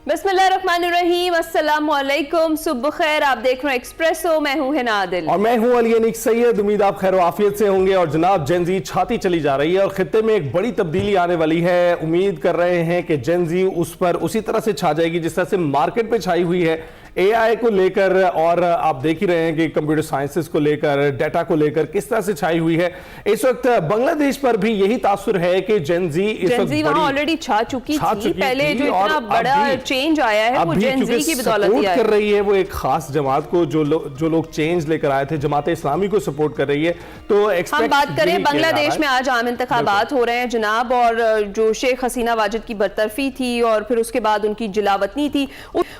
बिस्मिल्लाहिर्रहमानिर्रहीम, अस्सलामुअलैकुम, सुबह खैर। आप देख रहे हैं एक्सप्रेसो, मैं हूं हिना आदिल और मैं हूं अली अनीक सैयद। उम्मीद आप खैर आफियत से होंगे। और जनाब जेनजी छाती चली जा रही है और खित्ते में एक बड़ी तब्दीली आने वाली है। उम्मीद कर रहे हैं कि जेनजी उस पर उसी तरह से छा जाएगी जिस तरह से मार्केट पे छाई हुई है एआई को लेकर। और आप देख ही रहे हैं कि कंप्यूटर साइंसेस को लेकर, डाटा को लेकर किस तरह से छाई हुई है। इस वक्त बांग्लादेश पर भी यही तासुर है कि जेनजी इस वक्त वहां ऑलरेडी छा चुकी थी। पहले जो इतना बड़ा चेंज आया है वो जेनजी की बदौलत ही कर रही है। वो एक खास जमात को जो लोग चेंज लेकर आए थे, जमात इस्लामी को सपोर्ट कर रही है। तो हम बात करें बांग्लादेश में आज आम इंतखाबात हो रहे हैं जनाब, और जो शेख हसीना वाजिद की बरतरफी थी और फिर उसके बाद उनकी जिलावतनी थी,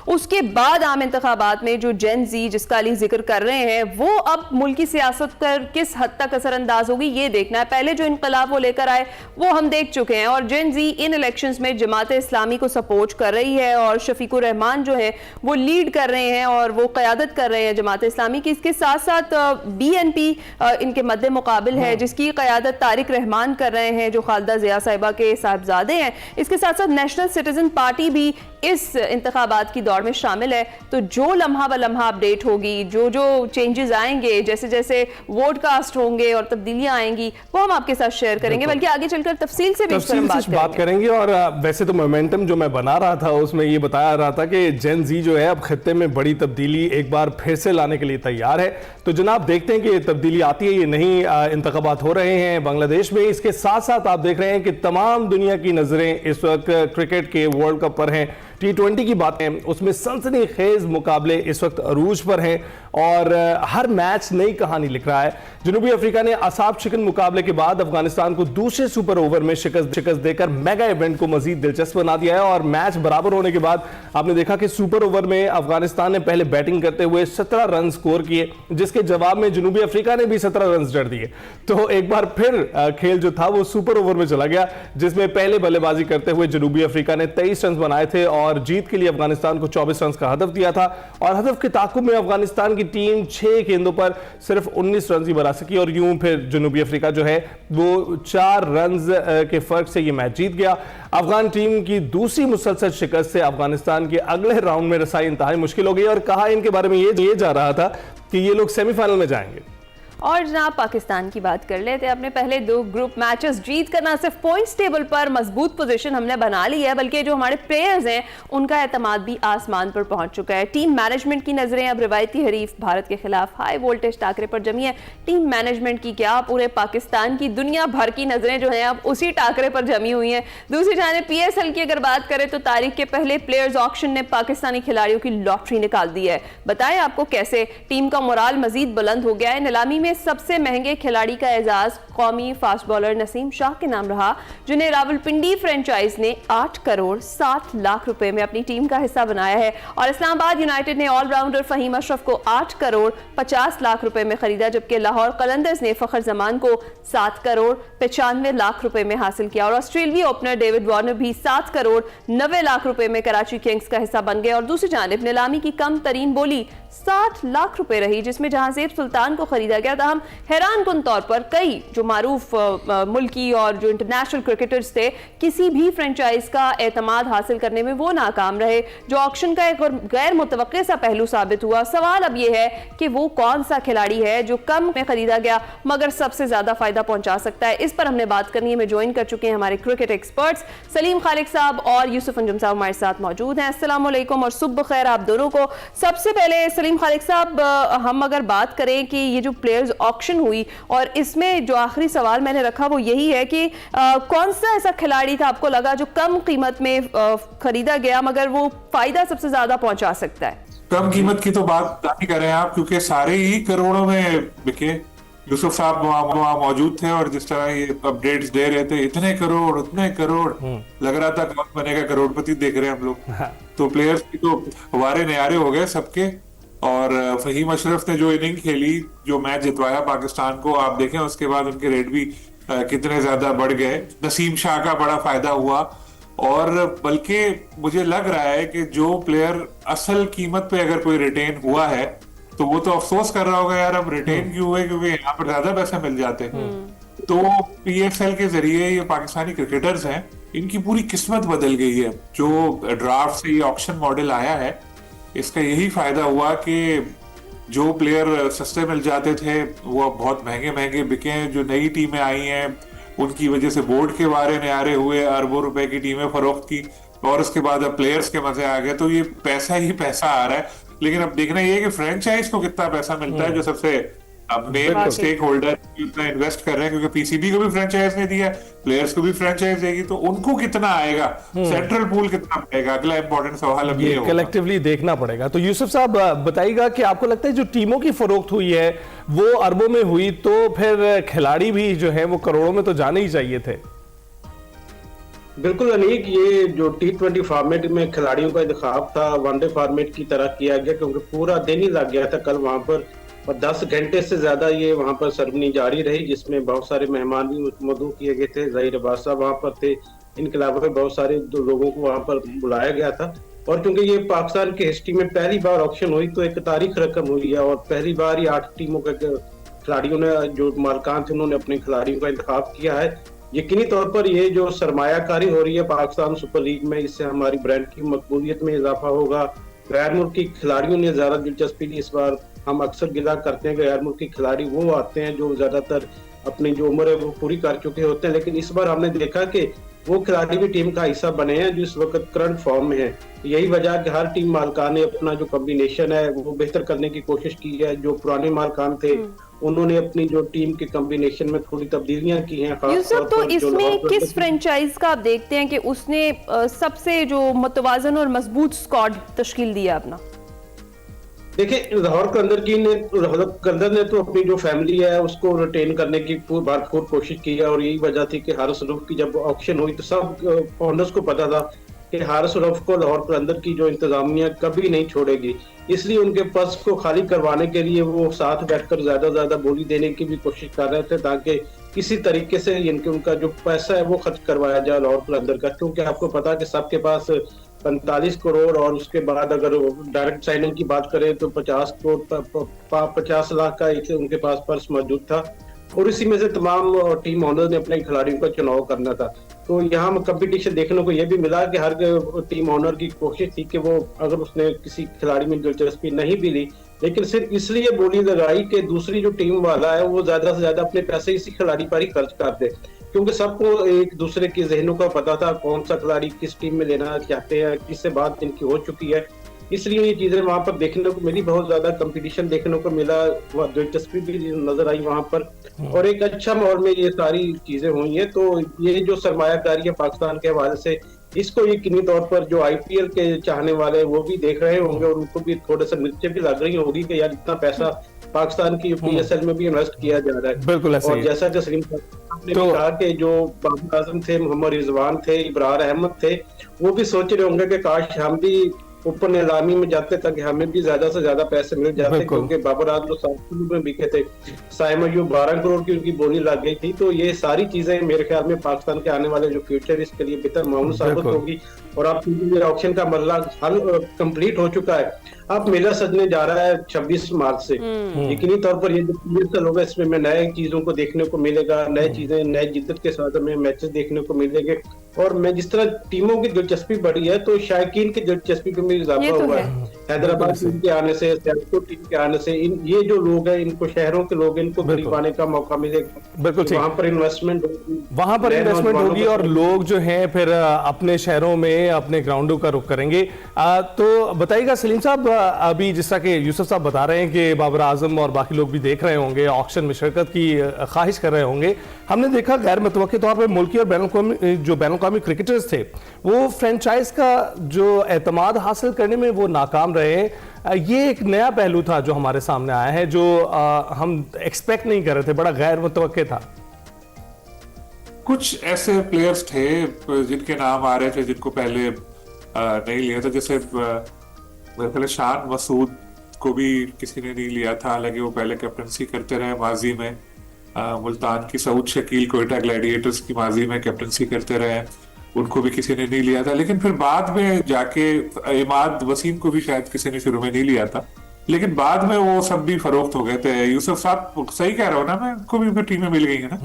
उसके बाद आम इंतखाबात में जो जेन जी जिसका अली जिक्र कर रहे हैं वो अब मुल्की सियासत पर किस हद तक असरअंदाज होगी ये देखना है। पहले जो इनकलाब वो लेकर आए वो हम देख चुके हैं, और जेन जी इन इलेक्शंस में जमात इस्लामी को सपोर्ट कर रही है और शफीकुर रहमान जो है वो लीड कर रहे हैं और वो क़यादत कर रहे हैं जमात इस्लामी की। इसके साथ साथ BNP इनके मद्दे मुकाबिल है जिसकी क़यादत तारिक रहमान कर रहे हैं जो खालिदा ज़िया साहिबा के साहबजादे हैं। इसके साथ साथ नेशनल सिटीजन पार्टी भी इस इंतखाबात की दौड़ में शामिल है। तो जो लम्हा ब लम्हा अपडेट होगी, जो जो चेंजेस आएंगे, जैसे जैसे वोट कास्ट होंगे और तब्दीलियां आएंगी, वो हम आपके साथ शेयर करेंगे, बल्कि आगे चलकर तफसील से भी बात करेंगे। और वैसे तो मोमेंटम जो मैं बना रहा था उसमें ये बताया रहा था कि जेन जी जो है अब खित्ते में बड़ी तब्दीली एक बार फिर से लाने के लिए तैयार है। तो जनाब देखते हैं कि ये तब्दीली आती है ये नहीं। इंतखाबात हो रहे हैं बांग्लादेश में। इसके साथ साथ आप देख रहे हैं कि तमाम दुनिया की नजरें इस वक्त क्रिकेट के वर्ल्ड कप पर हैं। T20 की बात है, उसमें सनसनीखेज मुकाबले इस वक्त अरूज पर हैं और हर मैच नई कहानी लिख रहा है। जनूबी अफ्रीका ने असाब शिकन मुकाबले के बाद अफगानिस्तान को दूसरे सुपर ओवर में शिकस्त देकर मेगा इवेंट को मजीद दिलचस्प बना दिया है। और मैच बराबर होने के बाद आपने देखा कि सुपर ओवर में अफगानिस्तान ने पहले बैटिंग करते हुए 17 रन स्कोर किए, जिसके जवाब में जनूबी अफ्रीका ने भी 17 रन जड़ दिए। तो एक बार फिर खेल जो था वो सुपर ओवर में चला गया, जिसमें पहले बल्लेबाजी करते हुए जनूबी अफ्रीका ने 23 रन बनाए थे और जीत के लिए अफगानिस्तान को 24 रन का हदफ दिया था। और हदफ के ताकुब में अफगानिस्तान की टीम 6 गेंदों पर सिर्फ 19 रन ही बना सकी और यूं फिर जनूबी अफ्रीका जो है वो 4 रन के फर्क से ये मैच जीत गया। अफगान टीम की दूसरी मुसलसल शिकस्त से अफगानिस्तान के अगले राउंड में रसाई इंतहाई मुश्किल हो गई और कहा इनके बारे में ये जा रहा था कि ये लोग सेमीफाइनल में जाएंगे। और जनाब पाकिस्तान की बात कर लेते हैं। अपने पहले 2 ग्रुप मैचेस जीत कर ना सिर्फ पॉइंट्स टेबल पर मजबूत पोजीशन हमने बना ली है, बल्कि जो हमारे प्लेयर्स हैं उनका एतमाद भी आसमान पर पहुंच चुका है। टीम मैनेजमेंट की नजरें अब रिवायती हरीफ भारत के खिलाफ हाई वोल्टेज टाकरे पर जमी है। टीम मैनेजमेंट की क्या, पूरे पाकिस्तान की, दुनिया भर की नजरें जो है अब उसी टाकरे पर जमी हुई हैं। दूसरी जानिब PSL की अगर बात करें तो तारीख के पहले प्लेयर्स ऑक्शन ने पाकिस्तानी खिलाड़ियों की लॉटरी निकाल दी है। बताएं आपको कैसे टीम का मोराल मजीद बुलंद हो गया है। नीलामी में सबसे महंगे खिलाड़ी का एजाज कौमी फास्ट बॉलर नसीम शाह के नाम रहा, जिन्हें रावलपिंडी फ्रेंचाइज ने 8 करोड़ 7 लाख रुपए में अपनी टीम का हिस्सा बनाया है। और इस्लामाबाद यूनाइटेड ने ऑलराउंडर फहीम अशरफ को 8 करोड़ 50 लाख रुपए में खरीदा, जबकि लाहौर कलंदर्स ने फखर जमान को 7 करोड़ 95 लाख रुपए में हासिल किया। और ऑस्ट्रेलियाई ओपनर डेविड वार्नर भी 7 करोड़ 90 लाख रुपए में कराची किंग्स का हिस्सा बन गए। और दूसरी जानिब नीलामी की कम तरीन बोली 60 लाख रुपए रही, जिसमें जहांजेब सुल्तान को खरीदा गया था। हम हैरान कुन तौर पर कई जो मारूफ मुल्की और जो इंटरनेशनल क्रिकेटर्स थे किसी भी फ्रेंचाइज का एतमाद हासिल करने में वो नाकाम रहे, जो ऑक्शन का एक गैर मुतवक्के सा पहलू साबित हुआ। सवाल अब ये है कि वो कौन सा खिलाड़ी है जो कम में खरीदा गया मगर सबसे ज्यादा फायदा पहुंचा सकता है। इस पर हमने बात करनी है। मैं ज्वाइन कर चुके हैं हमारे क्रिकेट एक्सपर्ट्स सलीम खालिक साहब और यूसुफ अंजुम साहब हमारे साथ मौजूद हैं। अस्सलाम वालेकुम और सुबह खैर आप दोनों को। सबसे पहले सलीम खालिक साहब, हम अगर बात करें कि ये जो प्लेयर्स ऑक्शन हुई और इसमें जो आखिरी सवाल मैंने रखा वो यही है कि कौन सा ऐसा खिलाड़ी था आपको लगा जो कम कीमत में खरीदा गया मगर वो फायदा सबसे ज्यादा पहुंचा सकता है? कम कीमत की तो बात नहीं कर रहे हैं आप, क्योंकि सारे ही करोड़ों में बिके। यूसुफ साहब वहाँ मौजूद थे और जिस तरह ये अपडेट्स दे रहे थे, इतने करोड़ उतने करोड़, लग रहा था कौन बनेगा करोड़पति देख रहे हैं हम लोग। तो प्लेयर्स की तो वारे न्यारे हो गए सबके। और फहीम अशरफ ने जो इनिंग खेली, जो मैच जितवाया पाकिस्तान को, आप देखें उसके बाद उनके रेट भी कितने ज्यादा बढ़ गए। नसीम शाह का बड़ा फायदा हुआ। और बल्कि मुझे लग रहा है कि जो प्लेयर असल कीमत पे अगर कोई रिटेन हुआ है तो वो तो अफसोस कर रहा होगा, यार अब रिटेन क्यों हुए, क्योंकि यहाँ पर ज्यादा पैसे मिल जाते। तो PSL के जरिए ये पाकिस्तानी क्रिकेटर्स हैं इनकी पूरी किस्मत बदल गई है। जो ड्राफ्ट से ये ऑक्शन मॉडल आया है, इसका यही फायदा हुआ कि जो प्लेयर सस्ते मिल जाते थे वो अब बहुत महंगे महंगे बिके हैं। जो नई टीमें आई हैं उनकी वजह से बोर्ड के बारे न्यारे हुए, अरबों रुपए की टीमें फरोख्त की, और उसके बाद अब प्लेयर्स के मजे आ गए। तो ये पैसा ही पैसा आ रहा है। लेकिन अब देखना ये है कि फ्रेंचाइज को कितना पैसा मिलता है, जो सबसे अब मेन स्टेक होल्डर उतना इन्वेस्ट कर रहे हैं, क्योंकि पीसीबी को भी फ्रेंचाइज ने दिया, प्लेयर्स को भी फ्रेंचाइज देगी, तो उनको कितना आएगा, सेंट्रल पूल कितना आएगा, अगला इंपॉर्टेंट सवाल अब ये होगा। कलेक्टिवली देखना पड़ेगा। तो यूसुफ साहब बताइएगा कि आपको लगता है जो टीमों की फरोख्त हुई है वो अरबों में हुई, तो फिर खिलाड़ी भी जो है वो करोड़ों में तो जाने ही चाहिए थे। बिल्कुल अनीक, ये जो T20 फॉर्मेट में खिलाड़ियों का इंतखाब था वनडे फॉर्मेट की तरह किया गया, क्योंकि पूरा दिन ही लग गया था कल वहां पर, और 10 घंटे से ज्यादा ये वहां पर सेरेमनी जारी रही, जिसमें बहुत सारे मेहमान भी मदऊ किए गए थे। ज़हीर अब्बास साहब वहां पर थे, इनके अलावा बहुत सारे लोगों को वहां पर बुलाया गया था। और क्योंकि ये पाकिस्तान की हिस्ट्री में पहली बार ऑक्शन हुई, तो एक तारीख रकम हुई है, और पहली बार ये 8 टीमों के खिलाड़ियों ने, जो मालिकान थे, उन्होंने अपने खिलाड़ियों का इंतखाब किया है। यकीनी तौर पर ये जो सरमायाकारी हो रही है पाकिस्तान सुपर लीग में, इससे हमारी ब्रांड की मकबूलियत में इजाफा होगा। गैर मुल्की खिलाड़ियों ने ज्यादा दिलचस्पी ली इस बार। हम अक्सर गिला करते हैं गैर मुल्की खिलाड़ी वो आते हैं जो ज्यादातर अपनी जो उम्र है वो पूरी कर चुके होते हैं, लेकिन इस बार हमने देखा कि वो खिलाड़ी भी टीम का हिस्सा बने हैं जो इस वक्त करंट फॉर्म में है। यही वजह कि हर टीम मालिकान ने अपना जो कॉम्बिनेशन है वो बेहतर करने की कोशिश की है। जो पुराने मालिकान थे उन्होंने अपनी जो टीम के कॉम्बिनेशन में थोड़ी तब्दीलियां की हैं। यूसुफ, तो इसमें किस फ्रेंचाइज का आप देखते हैं कि उसने सबसे जो मुतवाजन और मजबूत स्क्वाड तश्कील दिया अपना? देखिए, लाहौर कलंदर ने तो अपनी जो फैमिली है उसको रिटेन करने की भरपूर कोशिश की है, और यही वजह थी कि हारिस रऊफ की जब ऑक्शन हुई तो सब ओनर्स को पता था कि हारिस रऊफ को लाहौर कलंदर की जो इंतजामिया कभी नहीं छोड़ेगी, इसलिए उनके पस को खाली करवाने के लिए वो साथ बैठकर ज्यादा बोली देने की भी कोशिश कर रहे थे, ताकि किसी तरीके से इनके उनका जो पैसा है वो खर्च करवाया जाए लाहौर कलंदर का। क्योंकि आपको पता है कि सबके पास 45 करोड़, और उसके बाद अगर डायरेक्ट साइनिंग की बात करें तो 50 लाख का एक उनके पास पर्स मौजूद था, और इसी में से तमाम टीम ओनर ने अपने खिलाड़ियों का चुनाव करना था। तो यहाँ कंपटीशन देखने को यह भी मिला कि हर टीम ओनर की कोशिश थी कि वो, अगर उसने किसी खिलाड़ी में दिलचस्पी नहीं भी ली, लेकिन सिर्फ इसलिए बोली लगाई कि दूसरी जो टीम वाला है वो ज्यादा से ज्यादा अपने पैसे इसी खिलाड़ी पर ही खर्च कर दे, क्योंकि सबको एक दूसरे के जहनों का पता था कौन सा खिलाड़ी किस टीम में लेना चाहते हैं, किससे बात इनकी हो चुकी है। इसलिए ये चीजें वहां पर देखने को मिली, बहुत ज्यादा कंपटीशन देखने को मिला, दिलचस्पी भी नजर आई वहां पर, और एक अच्छा माहौल में ये सारी चीजें हुई हैं। तो ये जो सरमायाकारी है पाकिस्तान के हवाले से, इसको यकीनी तौर पर जो आईपीएल के चाहने वाले वो भी देख रहे होंगे, और उनको भी थोड़ा सा मिर्चें भी लग रही होगी कि यार इतना पैसा पाकिस्तान की पीएसएल में भी इन्वेस्ट किया जा रहा है। बिल्कुल ऐसे और जैसा कि सलीम साहब ने भी कहा कि जो बाबर आजम थे, मोहम्मद रिजवान थे, इब्रार अहमद थे, वो भी सोच रहे होंगे कि काश हम भी ऊपर नीलामी में जाते ताकि हमें भी ज्यादा से ज्यादा पैसे मिल जाते, क्योंकि बाबर आजम 7 करोड़ में बिके थे, साइम अयूब 12 करोड़ की उनकी बोली लग गई थी। तो ये सारी चीजें मेरे ख्याल में पाकिस्तान के आने वाले जो फ्यूचर इसके लिए बेहतर मामूल साबित होगी। और अब ऑक्शन का मरला हल कंप्लीट हो चुका है, अब मेला सजने जा रहा है 26 मार्च से। यकीनी तौर पर ये जो होगा इसमें नए चीजों को देखने को मिलेगा, नए चीजें नए जिद्दत के साथ हमें मैचेस देखने को मिलेंगे, और मैं जिस तरह टीमों की दिलचस्पी बढ़ी है तो शायकीन की दिलचस्पी में इजाफा हुआ है। हैदराबाद टीम के आने से, सैयदपुर टीम के आने से, ये जो लोग हैं इनको शहरों के लोग इनको करीब आने का मौका मिलेगा। बिल्कुल, वहां पर इन्वेस्टमेंट होगी और लोग जो हैं फिर अपने शहरों में अपने ग्राउंडों का रुख करेंगे। तो बताइएगा सलीम साहब, अभी जिस तरह के यूसुफ साहब बता रहे हैं कि बाबर आजम और बाकी लोग भी देख रहे होंगे, ऑक्शन में शिरकत की ख्वाहिश कर रहे होंगे, हमने देखा गैर मुतवक्की तौर पर मुल्की और बैनुल-अक़वामी क्रिकेटर्स थे वो फ्रेंचाइज का जो एतमाद हासिल करने में वो नाकाम रहे। ये एक नया पहलू था जो हमारे सामने आया है, जो हम एक्सपेक्ट नहीं कर रहे थे, बड़ा गैर मुतवक्की था। कुछ ऐसे प्लेयर्स थे जिनके नाम आ रहे थे जिनको पहले नहीं लिया था, जैसे मेरे ख्याल शान मसूद को भी किसी ने नहीं लिया था, हालांकि वो पहले कैप्टनसी करते रहे माजी में। मुल्तान की सऊद शकील कोयटा ग्लैडिएटर्स की माजी में कैप्टनसी करते रहे, उनको भी किसी ने नहीं लिया था। लेकिन फिर बाद में जाके इमाद वसीम को भी शायद किसी ने शुरू में नहीं लिया था, लेकिन बाद में वो सब भी फरोख्त हो गए थे। यूसुफ साहब सही कह रहे हो ना, मैं उनको भी टीमें मिल गई है ना।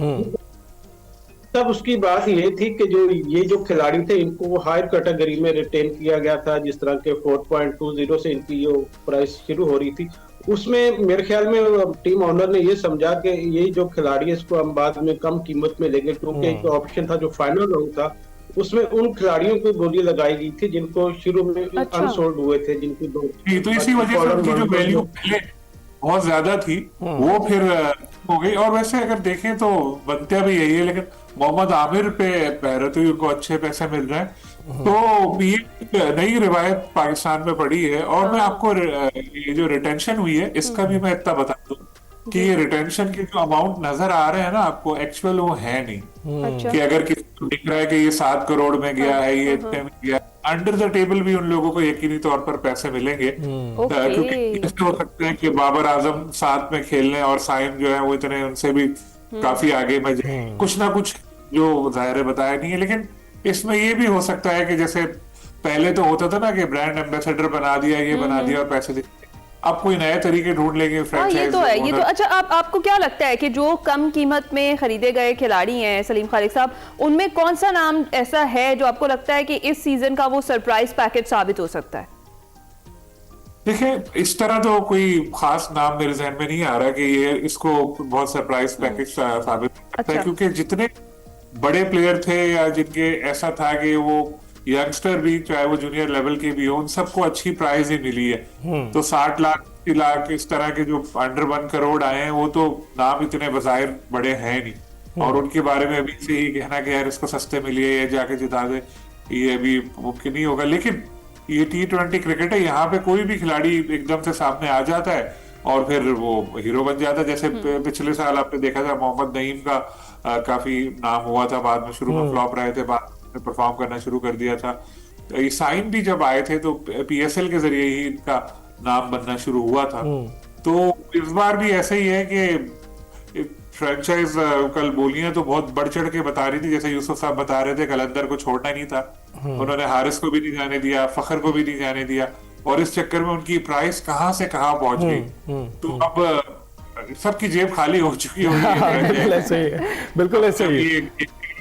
तब उसकी बात ये थी कि जो ये जो खिलाड़ी थे इनको हायर कैटेगरी में रिटेन किया गया था, जिस तरह के 4.20 से इनकी जो प्राइस शुरू हो रही थी, उसमें मेरे ख्याल में टीम ओनर ने ये समझा कि ये जो खिलाड़ी है इसको हम बाद में कम कीमत में लेंगे, क्योंकि एक ऑप्शन था जो फाइनल राउंड था उसमें उन खिलाड़ियों को बोली लगाई गई थी जिनको शुरू में अनसोल्ड हुए थे, जिनकी तो इसी वजह से उनकी जो वैल्यू पहले बहुत ज्यादा थी वो फिर हो गई। और वैसे अगर देखें तो बनता भी यही है, लेकिन मोहम्मद आमिर पे रहते को अच्छे पैसे मिल रहे हैं, तो ये नई रिवायत पाकिस्तान में पड़ी है। और मैं आपको ये जो रिटेंशन हुई है इसका भी मैं इतना बता दूं कि ये रिटेंशन के जो अमाउंट नजर आ रहे हैं ना आपको, एक्चुअल वो है नहीं। कि अगर किसी को दिख रहा है कि ये 7 करोड़ में गया है, ये इतने में गया, अंडर द टेबल भी उन लोगों को यकीनी तौर पर पैसे मिलेंगे। क्योंकि ऐसे हो सकते हैं कि बाबर आजम साथ में खेलने और साइम जो है वो इतने उनसे भी काफी आगे में जाए, कुछ ना कुछ जो जाहिर बताया नहीं है। लेकिन इसमें ये भी हो सकता है कि जैसे पहले तो होता था ना कि ब्रांड एम्बेसडर बना दिया, ये बना दिया और पैसे दिए, अब कोई नए तरीके ढूंढ लेंगे फ्रेंचाइज। ये तो है, ये तो अच्छा। आपको क्या लगता है कि जो कम कीमत में खरीदे गए खिलाड़ी हैं सलीम खालिक साहब, उनमें कौन सा नाम ऐसा है जो आपको लगता है कि इस सीजन का वो सरप्राइज पैकेज साबित हो सकता है? देखिए, इस तरह तो कोई खास नाम मेरे जहन में नहीं आ रहा कि ये इसको बहुत सरप्राइज पैकेज साबित करता है, क्योंकि जितने बड़े प्लेयर थे या जिनके ऐसा था कि वो यंगस्टर भी चाहे वो जूनियर लेवल के भी हो, उन सबको अच्छी प्राइज ही मिली है। तो 60 लाख 80 लाख इस तरह के जो अंडर 1 करोड़ आए हैं वो तो नाम इतने बजाहिर बड़े हैं नहीं, और उनके बारे में अभी से ही कहना कि यार इसको सस्ते मिली है या जाके जिता दे, ये अभी मुमकिन नहीं होगा। लेकिन ये T20 क्रिकेट है, यहाँ पे कोई भी खिलाड़ी एकदम से सामने आ जाता है और फिर वो हीरो बन जाता है। जैसे पिछले साल आपने देखा था मोहम्मद नईम का काफी नाम हुआ था, बाद में शुरू में फ्लॉप रहे थे, बाद में परफॉर्म करना शुरू कर दिया था। ये साइन भी जब आए थे तो PSL के जरिए ही इनका नाम बनना शुरू हुआ था। तो इस बार भी ऐसे ही है कि फ्रेंचाइज कल बोलियां तो बहुत बढ़ चढ़ के बता रही थी, जैसे यूसुफ साहब बता रहे थे कलंदर को छोड़ना नहीं था, उन्होंने हारिस को भी नहीं जाने दिया, फखर को भी नहीं जाने दिया, और इस चक्कर में उनकी प्राइस कहां से कहां पहुंच गई। तो अब सबकी जेब खाली हो चुकी होगी। बिल्कुल ऐसे ही है, बिल्कुल ऐसे ही।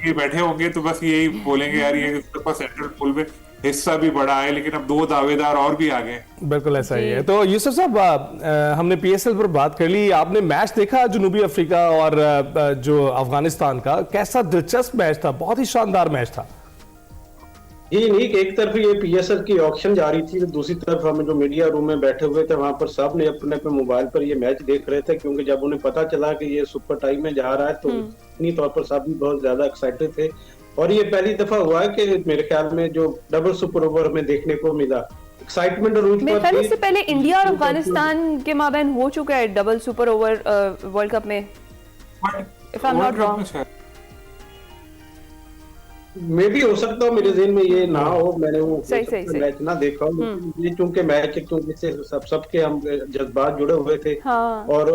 ये बैठे होंगे तो बस यही बोलेंगे यार ये सेंट्रल पूल में हिस्सा भी बड़ा है, लेकिन अब 2 दावेदार और भी आ गए। बिल्कुल ऐसा ही है। तो यूसुफ साहब, हमने PSL पर बात कर ली, आपने मैच देखा जनूबी अफ्रीका और जो अफगानिस्तान का, कैसा दिलचस्प मैच था, बहुत ही शानदार मैच था। ये नहीं कि एक तरफ ये PSL की ऑक्शन जारी थी, तो दूसरी तरफ हम जो मीडिया रूम में बैठे हुए थे वहां पर सब ने अपने अपने मोबाइल पर ये मैच देख रहे थे, क्योंकि जब उन्हें पता चला कि ये सुपर टाइम में जा रहा है तो इतनी तौर पर सब भी बहुत ज्यादा एक्साइटेड थे। और ये पहली दफा हुआ है कि मेरे ख्याल में जो डबल सुपर ओवर में देखने को मिला, एक्साइटमेंट और मेरे ख्याल से पहले इंडिया और अफगानिस्तान के माबैन हो चुका है double super over world cup में, if I am not wrong. मे भी हो सकता हो, मेरे ज़हन में ये ना हो, मैंने वो सही। मैच ना देखा हो, ये चूंकि मैच से सबके हम जज्बात जुड़े हुए थे। हाँ। और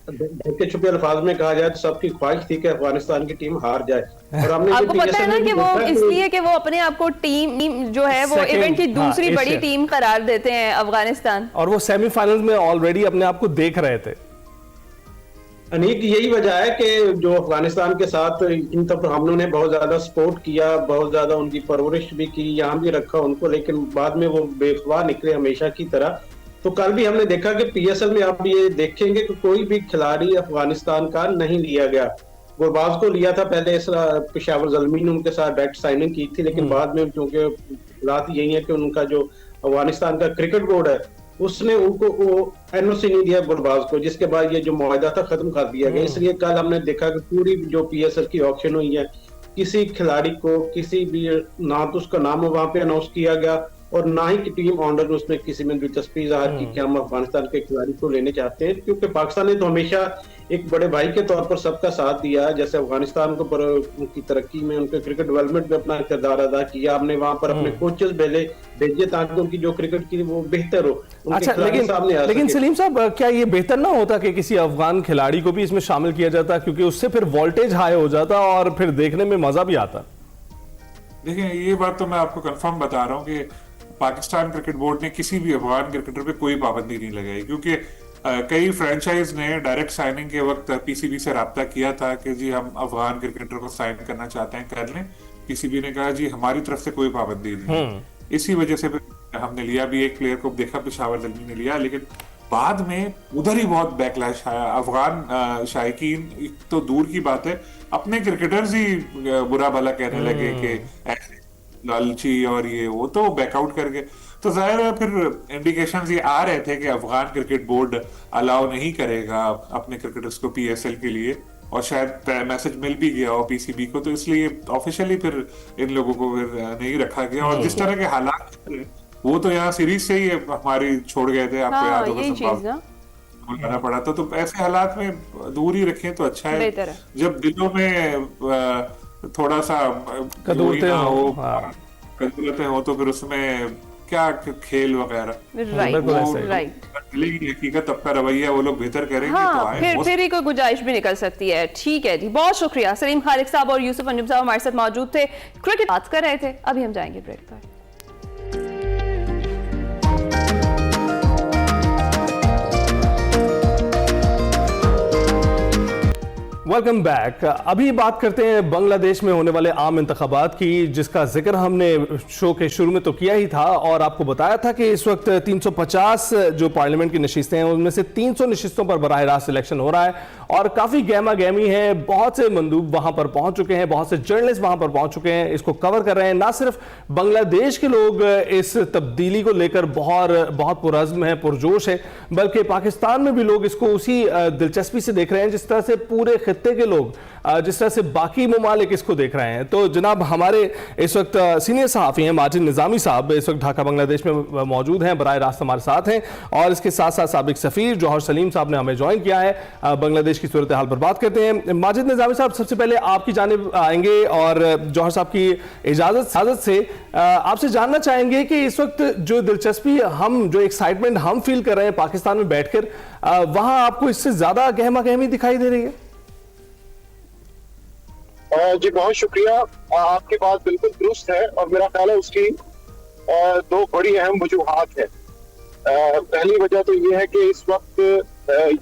ढके छुपे अल्फाज में कहा जाए तो सबकी ख्वाहिश थी कि अफगानिस्तान की टीम हार जाए। और हमने आपको पता है ना कि वो इसलिए कि वो अपने आप को टीम जो है वो इवेंट की दूसरी बड़ी टीम करार देते हैं अफगानिस्तान, और वो सेमीफाइनल में ऑलरेडी अपने आप को देख रहे थे। अनीक यही वजह है कि जो अफगानिस्तान के साथ इन तब हम लोगों ने बहुत ज्यादा सपोर्ट किया, बहुत ज्यादा उनकी परवरिश भी की, यहाँ भी रखा उनको, लेकिन बाद में वो बेखुदा निकले हमेशा की तरह। तो कल भी हमने देखा कि PSL में आप ये देखेंगे कि कोई भी खिलाड़ी अफगानिस्तान का नहीं लिया गया। गुरबाज को लिया था पहले, पेशावर ज़ल्मी ने उनके साथ डायरेक्ट साइनिंग की थी, लेकिन बाद में क्योंकि बात यही है कि उनका जो अफगानिस्तान का क्रिकेट बोर्ड है उसने उनको वो NOC नहीं दिया गुरबाज को, जिसके बाद ये जो मुआहदा था खत्म कर दिया गया। इसलिए कल हमने देखा कि पूरी जो PSL की ऑक्शन हुई है, किसी खिलाड़ी को किसी भी ना तो उसका नाम वहां पे अनाउंस किया गया और ना ही टीम ऑनर ने उसमें किसी में दिलचस्पी जाहिर की कि हम अफगानिस्तान के खिलाड़ी को लेने चाहते हैं, क्योंकि पाकिस्तान ने तो हमेशा एक बड़े भाई के तौर पर सबका साथ दिया। जैसे अफगानिस्तान को पर उनकी तरक्की में, उनके क्रिकेट डेवलपमेंट में अपना किरदार अदा किया, हमने वहां पर अपने कोचेस भेजे ताकि उनकी जो क्रिकेट की वो बेहतर हो। अच्छा, लेकिन सलीम साहब, क्या ये बेहतर ना होता कि किसी अफगान खिलाड़ी को भी इसमें शामिल किया जाता, क्योंकि उससे फिर वोल्टेज हाई हो जाता और फिर देखने में मजा भी आता? देखिए, ये बात तो मैं आपको कंफर्म बता रहा हूँ कि पाकिस्तान क्रिकेट बोर्ड ने किसी भी अफगान क्रिकेटर पे कोई पाबंदी नहीं लगाई, क्योंकि कई फ्रेंचाइज ने डायरेक्ट साइनिंग के वक्त पीसीबी से राब्ता किया था कि जी हम अफगान क्रिकेटर को साइन करना चाहते हैं, कर लें। पीसीबी ने कहा जी हमारी तरफ से कोई पाबंदी नहीं। इसी वजह से फिर हमने लिया भी, एक प्लेयर को देखा पेशावर जल्दी ने लिया, लेकिन बाद में उधर ही बहुत बैकलैश आया। अफगान शायकीन तो दूर की बात है, अपने क्रिकेटर्स ही बुरा भला कहने लगे कि ऐसे लालची और ये वो, तो बैकआउट कर गए। तो जाहिर है फिर इंडिकेशंस ये आ रहे थे कि अफगान क्रिकेट बोर्ड अलाउ नहीं करेगा अपने क्रिकेटर्स को पीएसएल के लिए, और शायद मैसेज मिल भी गया हो पीसीबी को, तो इसलिए ऑफिशियली फिर इन लोगों को फिर नहीं रखा गया। और जिस तरह के हालात वो तो यहाँ सीरीज से ही हमारी छोड़ गए थे, आपको याद होगा, बुलाना पड़ा था। तो ऐसे हालात में दूर ही रखें तो अच्छा है। जब दिलों में थोड़ा सा कदूरते हो तो फिर उसमें क्या खेल वगैरह, राइट, हकीकत आपका रवैया वो लोग बेहतर करेंगे। हाँ, तो आए फिर ही कोई गुंजाइश भी निकल सकती है। ठीक है जी, बहुत शुक्रिया। सलीम खालिक साहब और यूसुफ अंजुम साहब हमारे साथ मौजूद थे, क्रिकेट बात कर रहे थे। अभी हम जाएंगे ब्रेक पर। Welcome back. अभी बात करते हैं बांग्लादेश में होने वाले आम इंतखाबात की, जिसका जिक्र हमने शो के शुरू में तो किया ही था और आपको बताया था कि इस वक्त 350 जो पार्लियामेंट की नशिस्तें हैं उनमें से 300 नशिस्तों पर बराह रास्त इलेक्शन हो रहा है और काफ़ी गहमा गहमी है। बहुत से मंदूब वहां पर पहुंच चुके हैं, बहुत से जर्नलिस्ट वहां पर पहुंच चुके हैं, इसको कवर कर रहे हैं। ना सिर्फ बांग्लादेश के लोग इस तब्दीली को लेकर बहुत पुरज़्म है, पुरजोश है, बल्कि पाकिस्तान में भी लोग इसको उसी दिलचस्पी से देख रहे हैं जिस तरह से पूरे खित्ते के लोग, जिस तरह से बाकी ममालिक इसको देख रहे हैं। तो जनाब हमारे इस वक्त सीनियर सहाफ़ी हैं माजिद निज़ामी साहब, इस वक्त ढाका बांग्लादेश में मौजूद हैं, बराह रास्त हमारे साथ हैं, और इसके साथ साथ साबिक सफ़ीर जौहर सलीम साहब ने हमें ज्वाइन किया है। बांग्लादेश की सूरत हाल पर बात करते हैं। माजिद निज़ामी साहब, सबसे पहले आपकी जानिब आएंगे और जौहर साहब की इजाज़त से आपसे जानना चाहेंगे कि इस वक्त जो दिलचस्पी हम, जो एक्साइटमेंट हम फील कर रहे हैं पाकिस्तान में बैठकर, वहाँ आपको इससे ज़्यादा गहमा गहमी दिखाई दे रही है? जी बहुत शुक्रिया, आपकी बात बिल्कुल दुरुस्त है और मेरा ख्याल है उसकी दो बड़ी अहम वजूहात है। पहली वजह तो ये है कि इस वक्त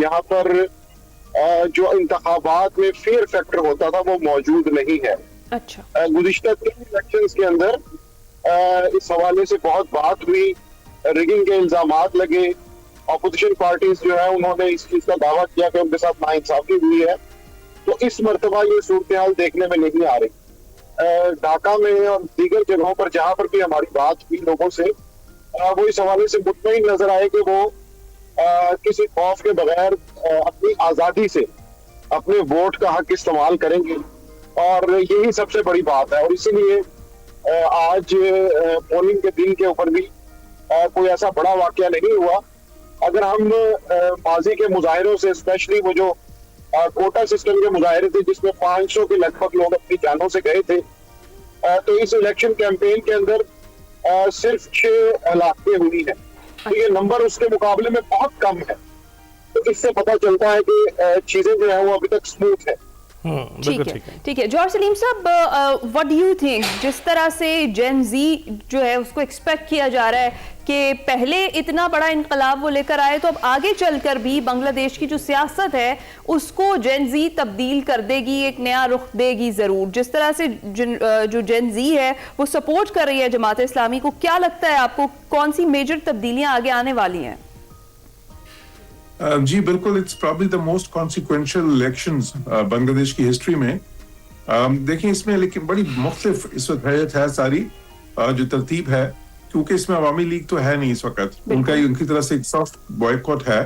यहाँ पर जो इंतखाबात में फेयर फैक्टर होता था वो मौजूद नहीं है। अच्छा। गुज़िश्ता 3 इलेक्शंस के अंदर इस हवाले से बहुत बात हुई, रिगिंग के इल्जामात लगे, अपोजिशन पार्टीज जो है उन्होंने इस चीज का दावा किया कि उनके साथ नाइंसाफी हुई है। तो इस मर्तबा ये सूरत हाल देखने में नहीं आ रही। ढाका में और दीगर जगहों पर जहां पर भी हमारी बात हुई लोगों से, वो इस हवाले से मुतमईन नजर आए कि वो किसी खौफ के बगैर अपनी आजादी से अपने वोट का हक इस्तेमाल करेंगे, और यही सबसे बड़ी बात है। और इसीलिए आज पोलिंग के दिन के ऊपर भी कोई ऐसा बड़ा वाकया नहीं हुआ। अगर हम माजी के मुजाहिरों से, स्पेशली वो जो कोटा सिस्टम के मुजाहिरे थे जिसमें 500 के लगभग लोग अपनी जानों से गए थे, तो इस इलेक्शन कैंपेन के अंदर सिर्फ 6 हलाकतें हुई है। तो ये नंबर उसके मुकाबले में बहुत कम है। तो इससे पता चलता है कि चीजें जो है वो अभी तक स्मूथ है। ठीक है। जौहर सलीम साहब, व्हाट डू यू थिंक, जिस तरह से जेन जी जो है उसको एक्सपेक्ट किया जा रहा है कि पहले इतना बड़ा इनकलाब वो लेकर आए, तो अब आगे चलकर भी बांग्लादेश की जो सियासत है उसको जेन जी तब्दील कर देगी, एक नया रुख देगी ज़रूर। जिस तरह से जो जेन जी है वो सपोर्ट कर रही है जमात इस्लामी को, क्या लगता है आपको कौन सी मेजर तब्दीलियां आगे आने वाली हैं? जी बिल्कुल, it's probably the most consequential elections Bangladesh की हिस्ट्री में। देखिए इसमें लेकिन बड़ी मुख्तलिफ इस वक्त है सारी जो तरतीब है, क्योंकि इसमें अवामी लीग तो है नहीं इस वक्त, उनकी तरफ से एक सॉफ्ट बॉयकॉट है।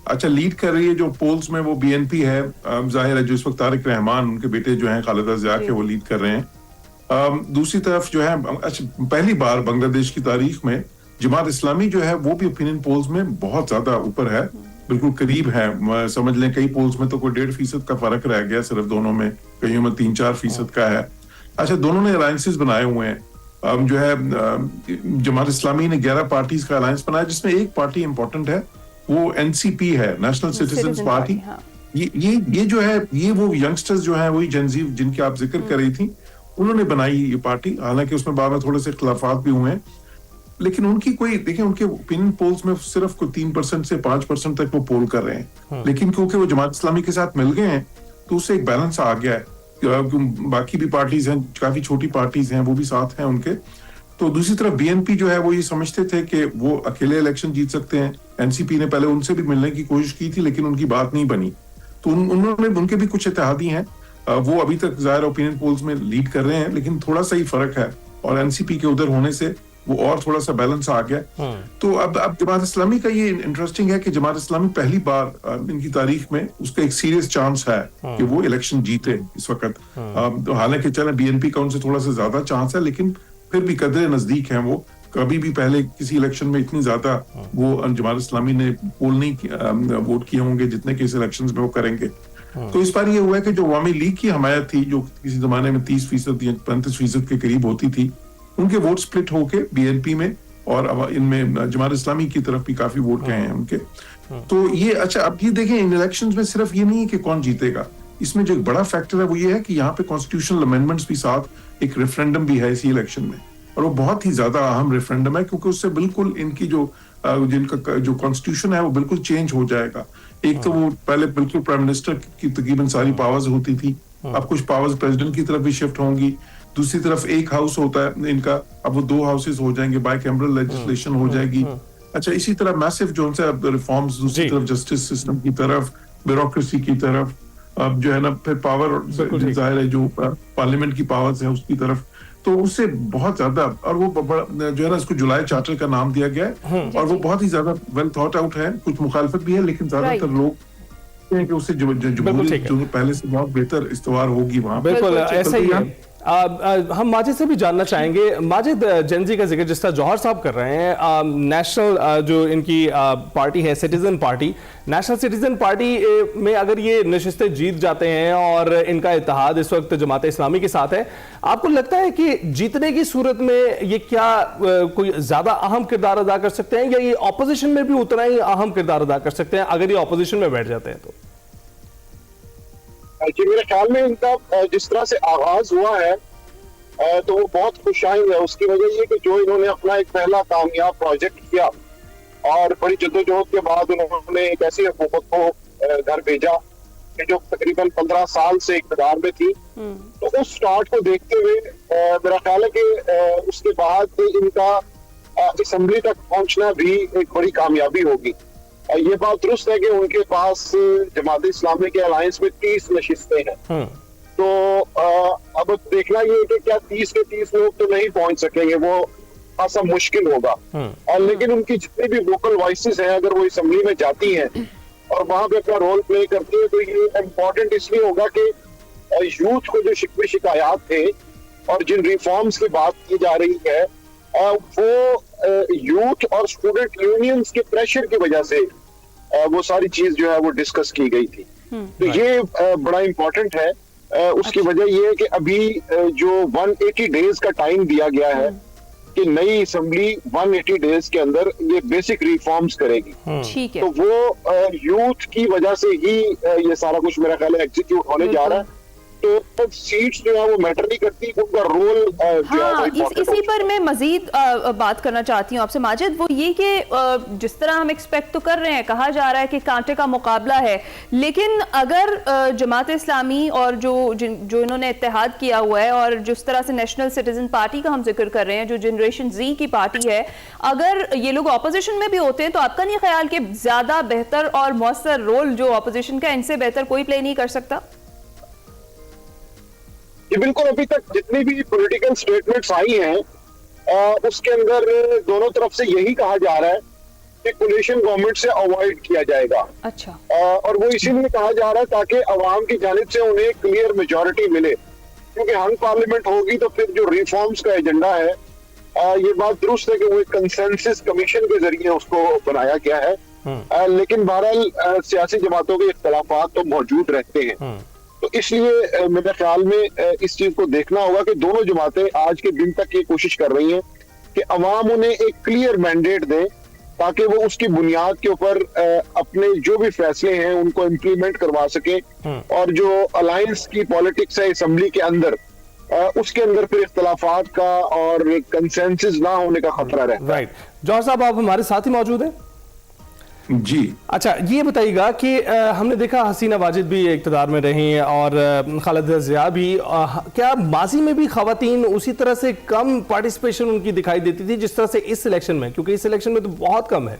अच्छा, लीड कर रही है जो पोल्स में वो बीएनपी है, जाहिर है जो इस वक्त तारिक रहमान उनके बेटे जो हैं खालिदा ज़िया के, वो लीड कर रहे हैं। दूसरी तरफ जो है, अच्छा पहली बार बांग्लादेश की तारीख में जमात इस्लामी जो है वो भी ओपिनियन पोल्स में बहुत ज्यादा ऊपर है, बिल्कुल करीब है। समझ लें कई पोल्स में तो कोई 1.5% का फर्क रह गया सिर्फ दोनों में, कहीं में 3-4% का है। अच्छा, दोनों ने अलायंसेस बनाए हुए हैं। जो है जमात इस्लामी ने 11 पार्टीज का अलायंस बनाया, जिसमें एक पार्टी इंपॉर्टेंट है, वो एनसीपी है, नेशनल सिटीजन्स पार्टी। ये जो है, ये वो यंगस्टर्स जो है, वही जेन जी जिनकी आप जिक्र कर रही थी, उन्होंने बनाई ये पार्टी। हालांकि उसमें बाद में थोड़े से इख्तिलाफात भी हुए हैं। लेकिन उनकी कोई देखिए उनके ओपिनियन पोल्स में सिर्फ कोई 3% से 5% तक वो पोल कर रहे हैं, लेकिन क्योंकि वो जमात इस्लामी के साथ मिल गए हैं तो उससे एक बैलेंस आ गया है। बाकी भी पार्टीज हैं, काफी छोटी पार्टीज हैं, वो भी साथ हैं उनके। तो दूसरी तरफ बीएनपी जो है वो ये समझते थे कि वो अकेले इलेक्शन जीत सकते हैं। एनसीपी ने पहले उनसे भी मिलने की कोशिश की थी लेकिन उनकी बात नहीं बनी, तो उन्होंने उनके भी कुछ इत्तेहादी हैं, वो अभी तक ज़ाहिर ओपिनियन पोल्स में लीड कर रहे हैं, लेकिन थोड़ा सा ही फर्क है और एनसीपी के उधर होने से वो और थोड़ा सा बैलेंस आ गया। तो अब जमात इस्लामी का ये इंटरेस्टिंग है कि जमात इस्लामी पहली बार इनकी तारीख में उसका एक सीरियस चांस है कि वो इलेक्शन जीते इस वक्त। तो हालांकि चले बीएनपी का उनसे थोड़ा सा ज्यादा चांस है, लेकिन फिर भी कदरे नजदीक हैं वो। कभी भी पहले किसी इलेक्शन में इतनी ज्यादा वो जमात इस्लामी ने पोल नहीं वोट किए होंगे जितने कि इस इलेक्शन में वो करेंगे। तो इस बार ये हुआ है कि जो अवामी लीग की हमायत थी, जो किसी जमाने में 30% या 35% के करीब होती थी, उनके वोट स्प्लिट होके बीएनपी में और इनमें जमात इस्लामी की तरफ भी काफी वोट गए हैं उनके। तो ये अच्छा, अब ये देखें इन इलेक्शंस में सिर्फ ये नहीं है कि कौन जीतेगा, इसमें जो एक बड़ा फैक्टर है वो ये है कि यहाँ पे कॉन्स्टिट्यूशनल अमेंडमेंट्स भी साथ एक रेफरेंडम भी है इसी इलेक्शन में, और वो बहुत ही ज्यादा अहम रेफरेंडम है क्योंकि उससे बिल्कुल इनकी जिनका जो कॉन्स्टिट्यूशन है वो बिल्कुल चेंज हो जाएगा। एक तो वो पहले बिल्कुल प्राइम मिनिस्टर की तकरीबन सारी पावर्स होती थी, अब कुछ पावर्स प्रेसिडेंट की तरफ भी शिफ्ट होंगी। दूसरी तरफ एक हाउस होता है इनका, अब वो 2 हाउसेस हो जाएंगे, बाइकैमरल लेजिस्लेशन हो जाएगी। अच्छा, इसी तरह मैसिव जो है रिफॉर्म्स, दूसरी तरफ जस्टिस सिस्टम की तरफ, ब्यूरोक्रेसी की तरफ, अब जो है ना फिर पावर जाहिर है जो पार्लियामेंट की पावर्स है उसकी तरफ, तो उससे बहुत ज्यादा, और वो जो है ना इसको जुलाई चार्टर का नाम दिया गया है और वो बहुत ही ज्यादा वेल थॉट आउट है। कुछ मुखालफत भी है लेकिन ज्यादातर लोग कि उससे जो पहले से बहुत बेहतर इस्तेमाल होगी वहां। बिल्कुल ऐसा ही है। हम माजिद से भी जानना चाहेंगे, माजिद जेनजी का जिक्र जिस तरह जौहर साहब कर रहे हैं, नेशनल जो इनकी पार्टी है citizen party, national citizen party में अगर ये नशिस्तें जीत जाते हैं और इनका इत्तेहाद इस वक्त जमात इस्लामी के साथ है, आपको लगता है कि जीतने की सूरत में ये क्या कोई ज्यादा अहम किरदार अदा कर सकते हैं या ये ऑपोजिशन में भी उतना ही अहम किरदार अदा कर सकते हैं अगर ये ऑपोजिशन में बैठ जाते हैं? तो जी मेरे ख्याल में इनका जिस तरह से आगाज हुआ है तो वो बहुत खुशाइन है। उसकी वजह ये कि जो इन्होंने अपना एक पहला कामयाब प्रोजेक्ट किया और बड़ी जद्दोजहद के बाद उन्होंने एक ऐसी हुकूमत को घर भेजा कि जो तकरीबन 15 साल से इक़्तिदार में थी, तो उस स्टार्ट को देखते हुए मेरा ख्याल है कि उसके बाद इनका असेंबली तक पहुंचना भी एक बड़ी कामयाबी होगी। ये बात दुरुस्त है कि उनके पास जमात इस्लामी के अलायंस में 30 नशिस्तें हैं, तो अब देखना ये है कि क्या 30 के 30 लोग तो नहीं पहुंच सकेंगे, वो खासा मुश्किल होगा। और लेकिन उनकी जितनी भी वोकल वॉइसेस हैं अगर वो असेंबली में जाती हैं और वहां पे अपना रोल प्ले करती है, तो ये इम्पोर्टेंट इसलिए होगा कि यूथ को जो शिकवे शिकायत थे और जिन रिफॉर्म्स की बात की जा रही है वो यूथ और स्टूडेंट यूनियंस के प्रेशर की वजह से वो सारी चीज जो है वो डिस्कस की गई थी। तो ये बड़ा इम्पोर्टेंट है। उसकी वजह ये है कि अभी जो 180 डेज का टाइम दिया गया है कि नई असेंबली 180 डेज के अंदर ये बेसिक रिफॉर्म्स करेगी, ठीक है। तो वो यूथ की वजह से ही ये सारा कुछ मेरा ख्याल है एग्जीक्यूट होने जा रहा है। तो सीट्स जो है वो मैटर नहीं करती, उनका रोल हाँ, इसी पर मैं मजीद बात करना चाहती हूँ आपसे माजिद, वो ये कि जिस तरह हम एक्सपेक्ट तो कर रहे हैं, कहा जा रहा है कि कांटे का मुकाबला है, लेकिन अगर जमात इस्लामी और जो इन्होंने इत्तेहाद किया हुआ है और जिस तरह से नेशनल सिटीजन पार्टी का हम जिक्र कर रहे हैं जो जनरेशन जी की पार्टी है, अगर ये लोग ऑपोजिशन में भी होते हैं तो आपका नहीं ख्याल कि ज्यादा बेहतर और मौसर रोल जो ऑपोजिशन का इनसे बेहतर कोई प्ले नहीं कर सकता? ये बिल्कुल, अभी तक जितनी भी पॉलिटिकल स्टेटमेंट्स आई हैं उसके अंदर दोनों तरफ से यही कहा जा रहा है कि कोलिशन गवर्नमेंट से अवॉइड किया जाएगा। अच्छा। और वो इसीलिए कहा जा रहा है ताकि अवाम की जानिब से उन्हें क्लियर मेजॉरिटी मिले, क्योंकि हंग पार्लियामेंट होगी तो फिर जो रिफॉर्म्स का एजेंडा है ये बात दुरुस्त है कि वो एक कंसेंसस कमीशन के जरिए उसको बनाया गया है, लेकिन बहरहाल सियासी जमातों के इख्तलाफात तो मौजूद रहते हैं। तो इसलिए मेरे ख्याल में इस चीज को देखना होगा कि दोनों जमातें आज के दिन तक ये कोशिश कर रही हैं कि अवाम उन्हें एक क्लियर मैंडेट दे ताकि वो उसकी बुनियाद के ऊपर अपने जो भी फैसले हैं उनको इम्प्लीमेंट करवा सके, और जो अलायंस की पॉलिटिक्स है असेंबली के अंदर उसके अंदर फिर इख्तलाफात का और कंसेंसस ना होने का खतरा रहता है। राइट। जौहर साहब, आप हमारे साथ ही मौजूद हैं? जी। अच्छा, ये बताइएगा कि हमने देखा हसीना वाजिद भी इक़्तिदार में रही हैं और खालिदा ज़िया भी, क्या माजी में भी ख़वातीन उसी तरह से कम पार्टिसिपेशन उनकी दिखाई देती थी जिस तरह से इस इलेक्शन में? क्योंकि इस इलेक्शन में तो बहुत कम है।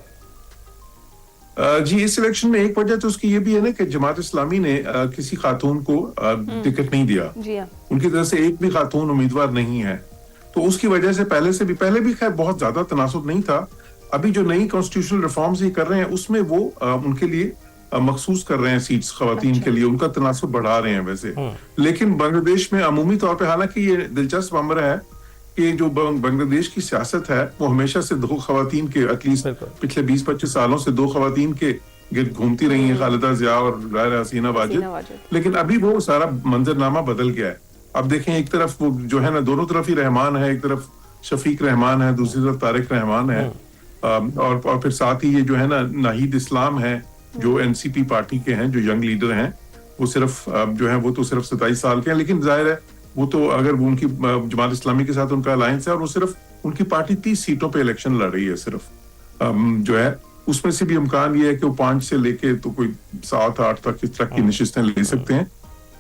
जी, इस इलेक्शन में एक वजह तो उसकी ये भी है ना कि जमात इस्लामी ने किसी खातून को टिकट नहीं दिया। जी हाँ। उनकी तरफ से एक भी खातून उम्मीदवार नहीं है, तो उसकी वजह से पहले भी खैर बहुत ज्यादा तनासुब नहीं था। अभी जो नई कॉन्स्टिट्यूशनल रिफॉर्म्स ये कर रहे हैं उसमें वो उनके लिए मखसूस कर रहे हैं सीट्स खवातीन के लिए, उनका तनासुब बढ़ा रहे हैं वैसे। लेकिन बांग्लादेश में अमूमी तौर पे, हालांकि ये दिलचस्प अमर है कि जो बांग्लादेश की सियासत है वो हमेशा से दो खवातीन के, एटलीस्ट पिछले 20-25 सालों से दो खवातीन के गिर्द घूमती रही हैं, खालिदा ज़िया और हसीना वाजिद। लेकिन अभी वो सारा मंजरनामा बदल गया है। अब देखें, एक तरफ वो जो है ना, दोनों तरफ ही रहमान है, एक तरफ शफीक रहमान है, दूसरी तरफ तारिक रहमान है, और फिर साथ ही ये जो है ना नाहिद इस्लाम है जो एनसीपी पार्टी के हैं, जो यंग लीडर हैं, वो सिर्फ जो है वो तो सिर्फ 27 साल के हैं, लेकिन जाहिर है वो तो अगर वो उनकी जमात इस्लामी के साथ उनका अलायंस है और वो सिर्फ उनकी पार्टी 30 सीटों पे इलेक्शन लड़ रही है सिर्फ, जो है उसमें से भी इम्कान ये है कि वो 5 से लेके तो कोई 7-8 तक इस तरह की नशिस्तें ले सकते हैं।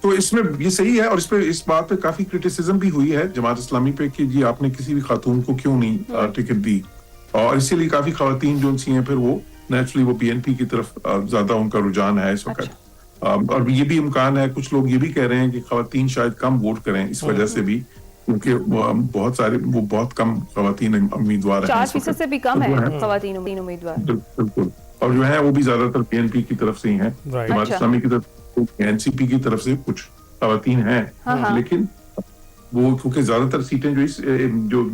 तो इसमें ये सही है, और इस बात पे काफी क्रिटिसिज्म भी हुई है जमात इस्लामी पे कि जी आपने किसी भी खातून को क्यों नहीं टिकट दी, और इसीलिए काफी खवातीन जो सी हैं फिर वो नेचुरली वो पीएनपी की तरफ ज्यादा उनका रुझान है इस वक्त। और ये भी इम्कान है, कुछ लोग ये भी कह रहे हैं कि खवातीन शायद कम वोट करें इस वजह से भी, क्योंकि बहुत कम खवातीन उम्मीदवार हैं। 4% से भी कम है खवातीन उम्मीदवार। बिल्कुल, और जो है वो भी ज्यादातर पीएनपी की तरफ से ही हैं, जमात इस्लामी की तरफ, एनसीपी की तरफ से कुछ खवातीन हैं, लेकिन वो क्योंकि ज्यादातर सीटें जो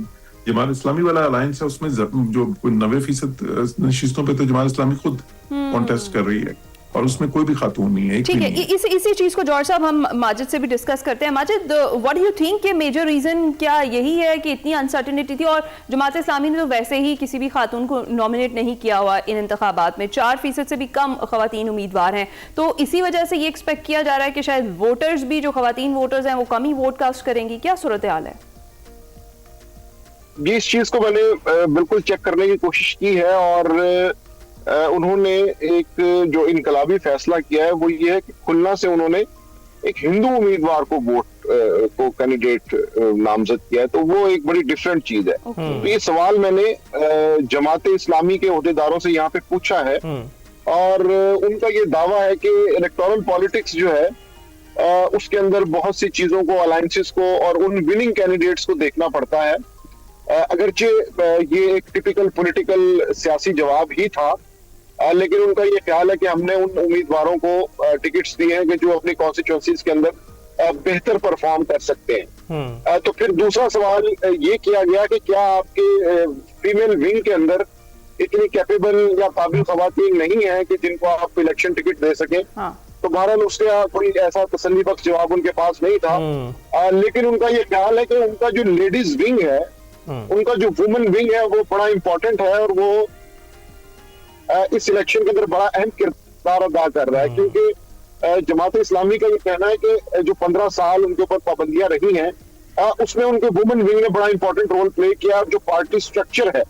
जमात इस्लामी वाला अलायंस है उसमें जो 90% नशिस्तों पे तो जमात इस्लामी खुद कॉन्टेस्ट कर रही है, और उसमें कोई भी खातून नहीं है। ठीक है, इसी चीज को जौहर साहब हम माजिद से भी डिस्कस करते हैं। Majid, what do you think कि मेजर रीजन क्या यही है कि इतनी अनसर्टेनिटी थी, और जमात इस्लामी ने तो वैसे ही किसी भी खातून को नॉमिनेट नहीं किया हुआ इन इंतखाबात में, 4% से भी कम खवातीन उम्मीदवार हैं, तो इसी वजह से ये एक्सपेक्ट किया जा रहा है कि शायद वोटर्स भी, जो खवातीन वोटर्स हैं, वो कम ही वोट कास्ट करेंगी। क्या सूरत हाल है? इस चीज को मैंने बिल्कुल चेक करने की कोशिश की है, और उन्होंने एक जो इनकलाबी फैसला किया है वो ये है कि खुलना से उन्होंने एक हिंदू उम्मीदवार को को कैंडिडेट नामजद किया है, तो वो एक बड़ी डिफरेंट चीज है। तो ये सवाल मैंने जमात इस्लामी के ओहदेदारों से यहाँ पे पूछा है, और उनका ये दावा है कि इलेक्टोरल पॉलिटिक्स जो है उसके अंदर बहुत सी चीजों को, अलायंसेस को और उन विनिंग कैंडिडेट्स को देखना पड़ता है। अगरचे ये एक टिपिकल पॉलिटिकल सियासी जवाब ही था, लेकिन उनका ये ख्याल है कि हमने उन उम्मीदवारों को टिकट्स दिए हैं कि जो अपनी कॉन्स्टिट्यूएंसीज के अंदर बेहतर परफॉर्म कर सकते हैं। तो फिर दूसरा सवाल ये किया गया कि क्या आपके फीमेल विंग के अंदर इतनी कैपेबल या काबिल खवातीन नहीं है कि जिनको आप इलेक्शन टिकट दे सके। तो बहरहाल उसका कोई ऐसा तसल्ली बख्श जवाब उनके पास नहीं था, लेकिन उनका ये ख्याल है कि उनका जो लेडीज विंग है, उनका जो वुमेन विंग है वो बड़ा इंपॉर्टेंट है, और वो इस इलेक्शन के अंदर बड़ा अहम किरदार अदा कर रहा है, क्योंकि जमात इस्लामी का ये कहना है कि जो 15 साल उनके ऊपर पाबंदियां रही हैं, उसमें उनके वुमेन विंग ने बड़ा इंपॉर्टेंट रोल प्ले किया। जो पार्टी स्ट्रक्चर है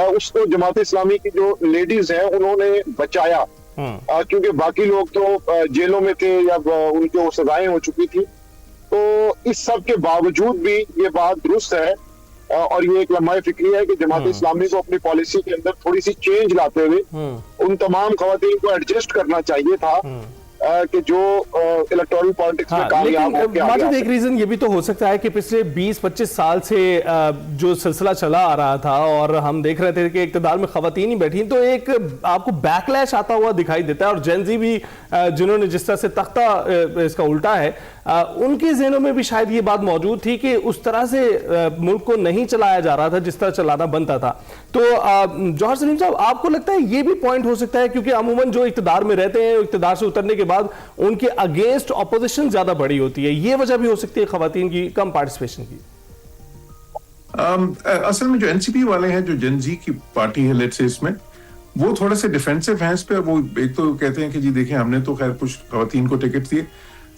उसको जमात इस्लामी की जो लेडीज हैं उन्होंने बचाया, क्योंकि बाकी लोग तो जेलों में थे या उनकी वो सजाएं हो चुकी थी। तो इस सब के बावजूद भी ये बात दुरुस्त है, और ये एक लम्हा फिक्री है कि जमात इस्लामी को अपनी पॉलिसी के अंदर थोड़ी सी चेंज लाते हुए उन तमाम खवातीन को एडजस्ट करना चाहिए था कि जो इलेक्टोरल पॉलिटिक्स में कामयाब हो गया। माजिद, एक रीजन ये भी तो हो सकता है कि पिछले 20-25 साल से जो सिलसिला चला आ रहा था और हम देख रहे थे कि इक़्तिदार में खवातीन ही बैठी, तो एक आपको बैकलैश आता हुआ दिखाई देता है, और जेनजी भी जिन्होंने जिस तरह से तख्ता इसका उल्टा है, उनके ज़हनों में भी शायद ये बात मौजूद थी कि उस तरह से मुल्क को नहीं चलाया जा रहा था जिस तरह चलाना बनता था। तो जौहर सलीम साहब, आपको लगता है ये भी पॉइंट हो सकता है, क्योंकि अमूमन जो इक़्तिदार में रहते हैं, इक़्तिदार से उतरने के बाद उनके अगेंस्ट ऑपोजिशन ज्यादा बड़ी होती है, ये वजह भी हो सकती है खवातीन की कम पार्टिसिपेशन की? असल में जो एनसीपी वाले हैं, जो जेनजी की पार्टी है लेट्स से, इसमें वो थोड़े से डिफेंसिव हैं इस पे। वो एक तो कहते हैं कि जी देखें हमने तो खैर कुछ खवातीन को टिकट दिए,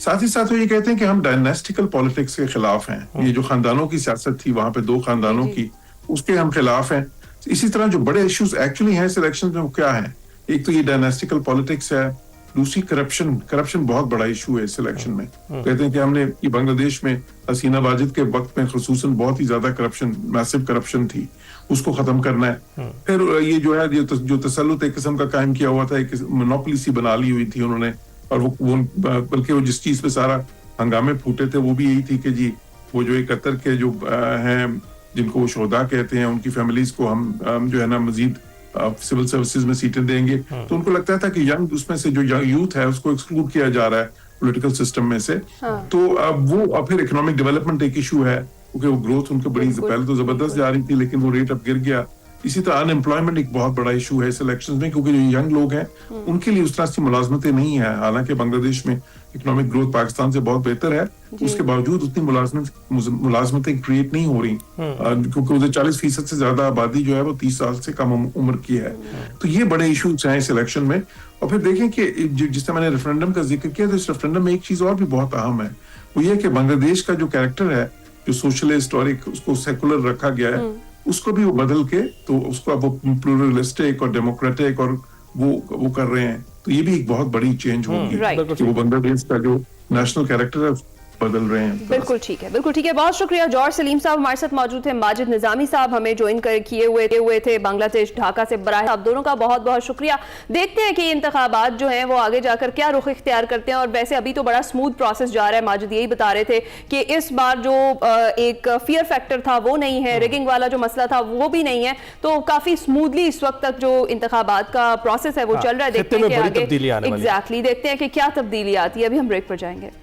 साथ ही साथ वो ये कहते हैं कि हम डायनेस्टिकल पॉलिटिक्स के खिलाफ हैं। ये जो खानदानों की सियासत थी वहां पे 2 खानदानों की, उसके हम खिलाफ हैं। इसी तरह जो बड़े इश्यूज एक्चुअली हैं इलेक्शन में वो क्या है, एक तो ये डायनेस्टिकल पॉलिटिक्स है, दूसरी करप्शन बहुत बड़ा इशू है इस इलेक्शन में। कहते हैं कि हमने ये बांग्लादेश में हसीना वाजिद के वक्त में खुसूसन बहुत ही ज्यादा करप्शन, मैसिव करप्शन थी, उसको खत्म करना है। फिर ये जो है जो तसल्लुत एक किस्म का कायम किया हुआ था, एक मोनोपोली सी बना ली हुई थी उन्होंने, और वो बल्कि वो जिस चीज पे सारा हंगामे फूटे थे वो भी यही थी कि जी वो जो 71 के जो हैं जिनको वो शोहदा कहते हैं, उनकी फैमिलीज को हम जो है ना मजीद सिविल सर्विसेज में सीटें देंगे। तो उनको लगता था कि यंग उसमें से जो यंग यूथ है उसको एक्सक्लूड किया जा रहा है पॉलिटिकल सिस्टम में से। तो अब फिर इकोनॉमिक डेवलपमेंट एक इशू है, क्योंकि वो ग्रोथ उनका बड़ी पहले तो जबरदस्त जा रही थी, लेकिन वो रेट अब गिर गया। इसी तरह अनएम्प्लॉयमेंट एक बहुत बड़ा इशू है इस इलेक्शन में, क्योंकि जो यंग लोग हैं उनके लिए उस तरह की मुलाजमतें नहीं है। हालांकि बांग्लादेश में इकोनॉमिक ग्रोथ पाकिस्तान से बहुत बेहतर है, उसके बावजूद उतनी मुलाजमतें क्रिएट नहीं हो रही, क्योंकि उधर 40% से ज्यादा आबादी जो है वो 30 साल से कम उम्र की है। तो ये बड़े इशूज हैं इस इलेक्शन में। और फिर देखें कि जिस तरह मैंने रेफरेंडम का जिक्र किया, तो इस रेफरेंडम में एक चीज और भी बहुत अहम है, वो ये कि बांग्लादेश का जो कैरेक्टर है, जो सोशलिस्ट और एक उसको सेकुलर रखा गया है, उसको भी वो बदल के तो उसको अब वो प्लूरलिस्टिक और डेमोक्रेटिक और वो कर रहे हैं। तो ये भी एक बहुत बड़ी चेंज होगी कि वो बांग्लादेश का जो नेशनल कैरेक्टर है बदल रहे हैं। बिल्कुल ठीक है, बिल्कुल ठीक है। बहुत शुक्रिया। जॉर्ज सलीम साहब हमारे साथ मौजूद थे, माजिद निजामी साहब हमें ज्वाइन किए हुए थे बांग्लादेश ढाका से। बराह आप दोनों का बहुत बहुत शुक्रिया। देखते हैं कि इंतखाबात जो हैं वो आगे जाकर क्या रुख इख्तियार करते हैं। और वैसे अभी तो बड़ा स्मूथ प्रोसेस जा रहा है, माजिद यही बता रहे थे कि इस बार जो एक फियर फैक्टर था वो नहीं है, रिगिंग वाला जो मसला था वो भी नहीं है, तो काफी स्मूथली इस वक्त तक जो इंतखाबात का प्रोसेस है वो चल रहा है। देखते हैं कि आगे एग्जैक्टली देखते हैं कि क्या तब्दीली आती है। अभी हम ब्रेक पर जाएंगे।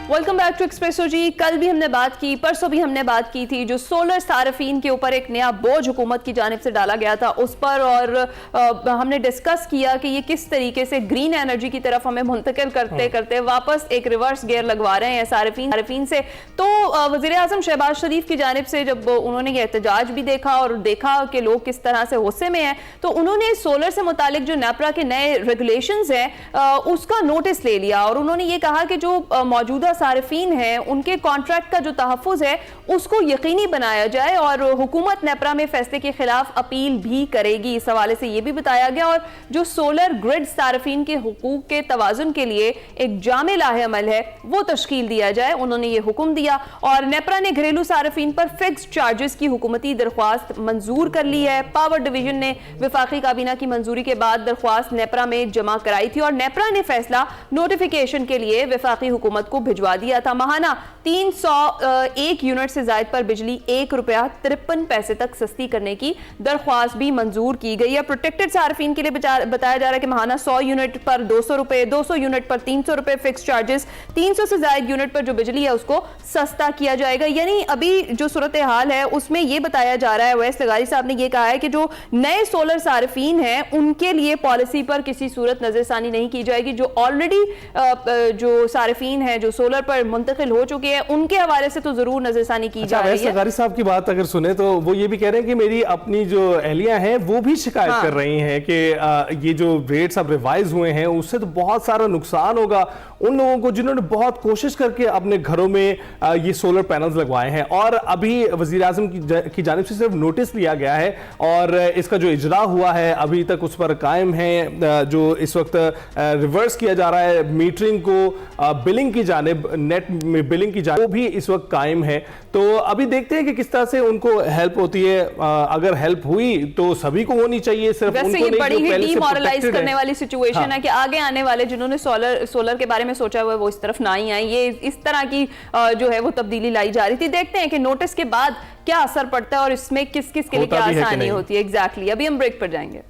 वेलकम बैक टू एक्सप्रेसो जी। कल भी हमने बात की, परसों भी हमने बात की थी, जो सोलर सार्फिन के ऊपर एक नया बोझ हुकूमत की जानिब से डाला गया था उस पर, और हमने डिस्कस किया कि ये किस तरीके से ग्रीन एनर्जी की तरफ हमें मुंतकिल करते करते वापस एक रिवर्स गियर लगवा रहे हैं सार्फिन से। तो वज़ीर आज़म शहबाज शरीफ की जानिब से जब उन्होंने ये एहतजाज भी देखा और देखा कि लोग किस तरह से गुस्से में हैं, तो उन्होंने सोलर से मुतालिक जो नेपरा के नए रेगुलेशंस हैं उसका नोटिस ले लिया, और उन्होंने ये कहा कि जो मौजूदा सार्फिन हैं उनके कॉन्ट्रैक्ट का जो तहफ़्फ़ुज़ है उसको यकीनी बनाया जाए, और हुकूमत नेपरा में फैसले के खिलाफ अपील भी करेगी। इस हवाले से ये भी बताया गया। और जो सोलर ग्रिड सार्फिन के हुकूक के तवाज़ुन के लिए एक जामे लाहे-अमल है वो तश्कील दिया जाए, उन्होंने ये हुक्म दिया। और नेपरा ने घरेलू सार्फिन पर फिक्स्ड चार्जेस की हुकूमती दरख्वास्त मंजूर कर ली है। पावर डिवीजन ने वफाकी काबीना की मंजूरी के बाद दरख्वास्त नेपरा में जमा कराई थी, और नेपरा ने फैसला नोटिफिकेशन के लिए वफाकी हुकूमत को भिजवा दिया था। महाना 301 यूनिट से ज्यादा पर बिजली ₹1.53 तक सस्ती करने की दरख्वास्त भी मंजूर की गई है। प्रोटेक्टेड सार्फिन के लिए बताया जा रहा है कि महाना 100 यूनिट पर ₹200, 200 यूनिट पर ₹300 फिक्स चार्जेस, 300 से ज्यादा यूनिट पर जो बिजली है उसको सस्ता किया जाएगा। यानी अभी जो सूरत हाल है उसमें यह बताया जा रहा है, वैस लगारी साहब ने यह कहा है कि जो नए सोलर सार्फिन हैं उनके लिए पॉलिसी पर किसी सूरत नजरसानी नहीं की जाएगी। जो ऑलरेडी जो सार्फिन है जो सोलर पर मुंतकिल हो चुके हैं उनके हवाले से तो जरूर नजरसानी की जा रही है। लगारी साहब की बात अगर सुने तो वो ये भी कह रहे हैं कि मेरी अपनी जो एहलियां हैं वो भी शिकायत कर रही हैं कि ये जो रेट्स अब रिवाइज हुए हैं उससे तो बहुत सारा नुकसान होगा उन लोगों को जिन्होंने बहुत कोशिश करके अपने घरों में ये सोलर पैनल्स लगवाए हैं। और अभी वजीर आजम की जानिब से सिर्फ नोटिस लिया गया है और इसका जो इजरा हुआ है अभी तक उस पर कायम है। जो इस वक्त रिवर्स किया जा रहा है मीटरिंग को, बिलिंग की जानिब, नेट में बिलिंग की जानिब, वो भी इस वक्त कायम है। तो अभी देखते हैं कि किस तरह से उनको हेल्प होती है। अगर हेल्प हुई तो सभी को होनी चाहिए, सिर्फ उनको नहीं। बड़ी ही डीमोरलाइज करने वाली सिचुएशन है कि आगे आने वाले जिन्होंने सोलर के बारे में सोचा हुआ है वो इस तरफ ना ही आए। ये इस तरह की जो है वो तब्दीली लाई जा रही थी। देखते हैं कि नोटिस के बाद क्या असर पड़ता है और इसमें किस किस के लिए क्या आसानी होती है। एग्जैक्टली। अभी हम ब्रेक पर जाएंगे।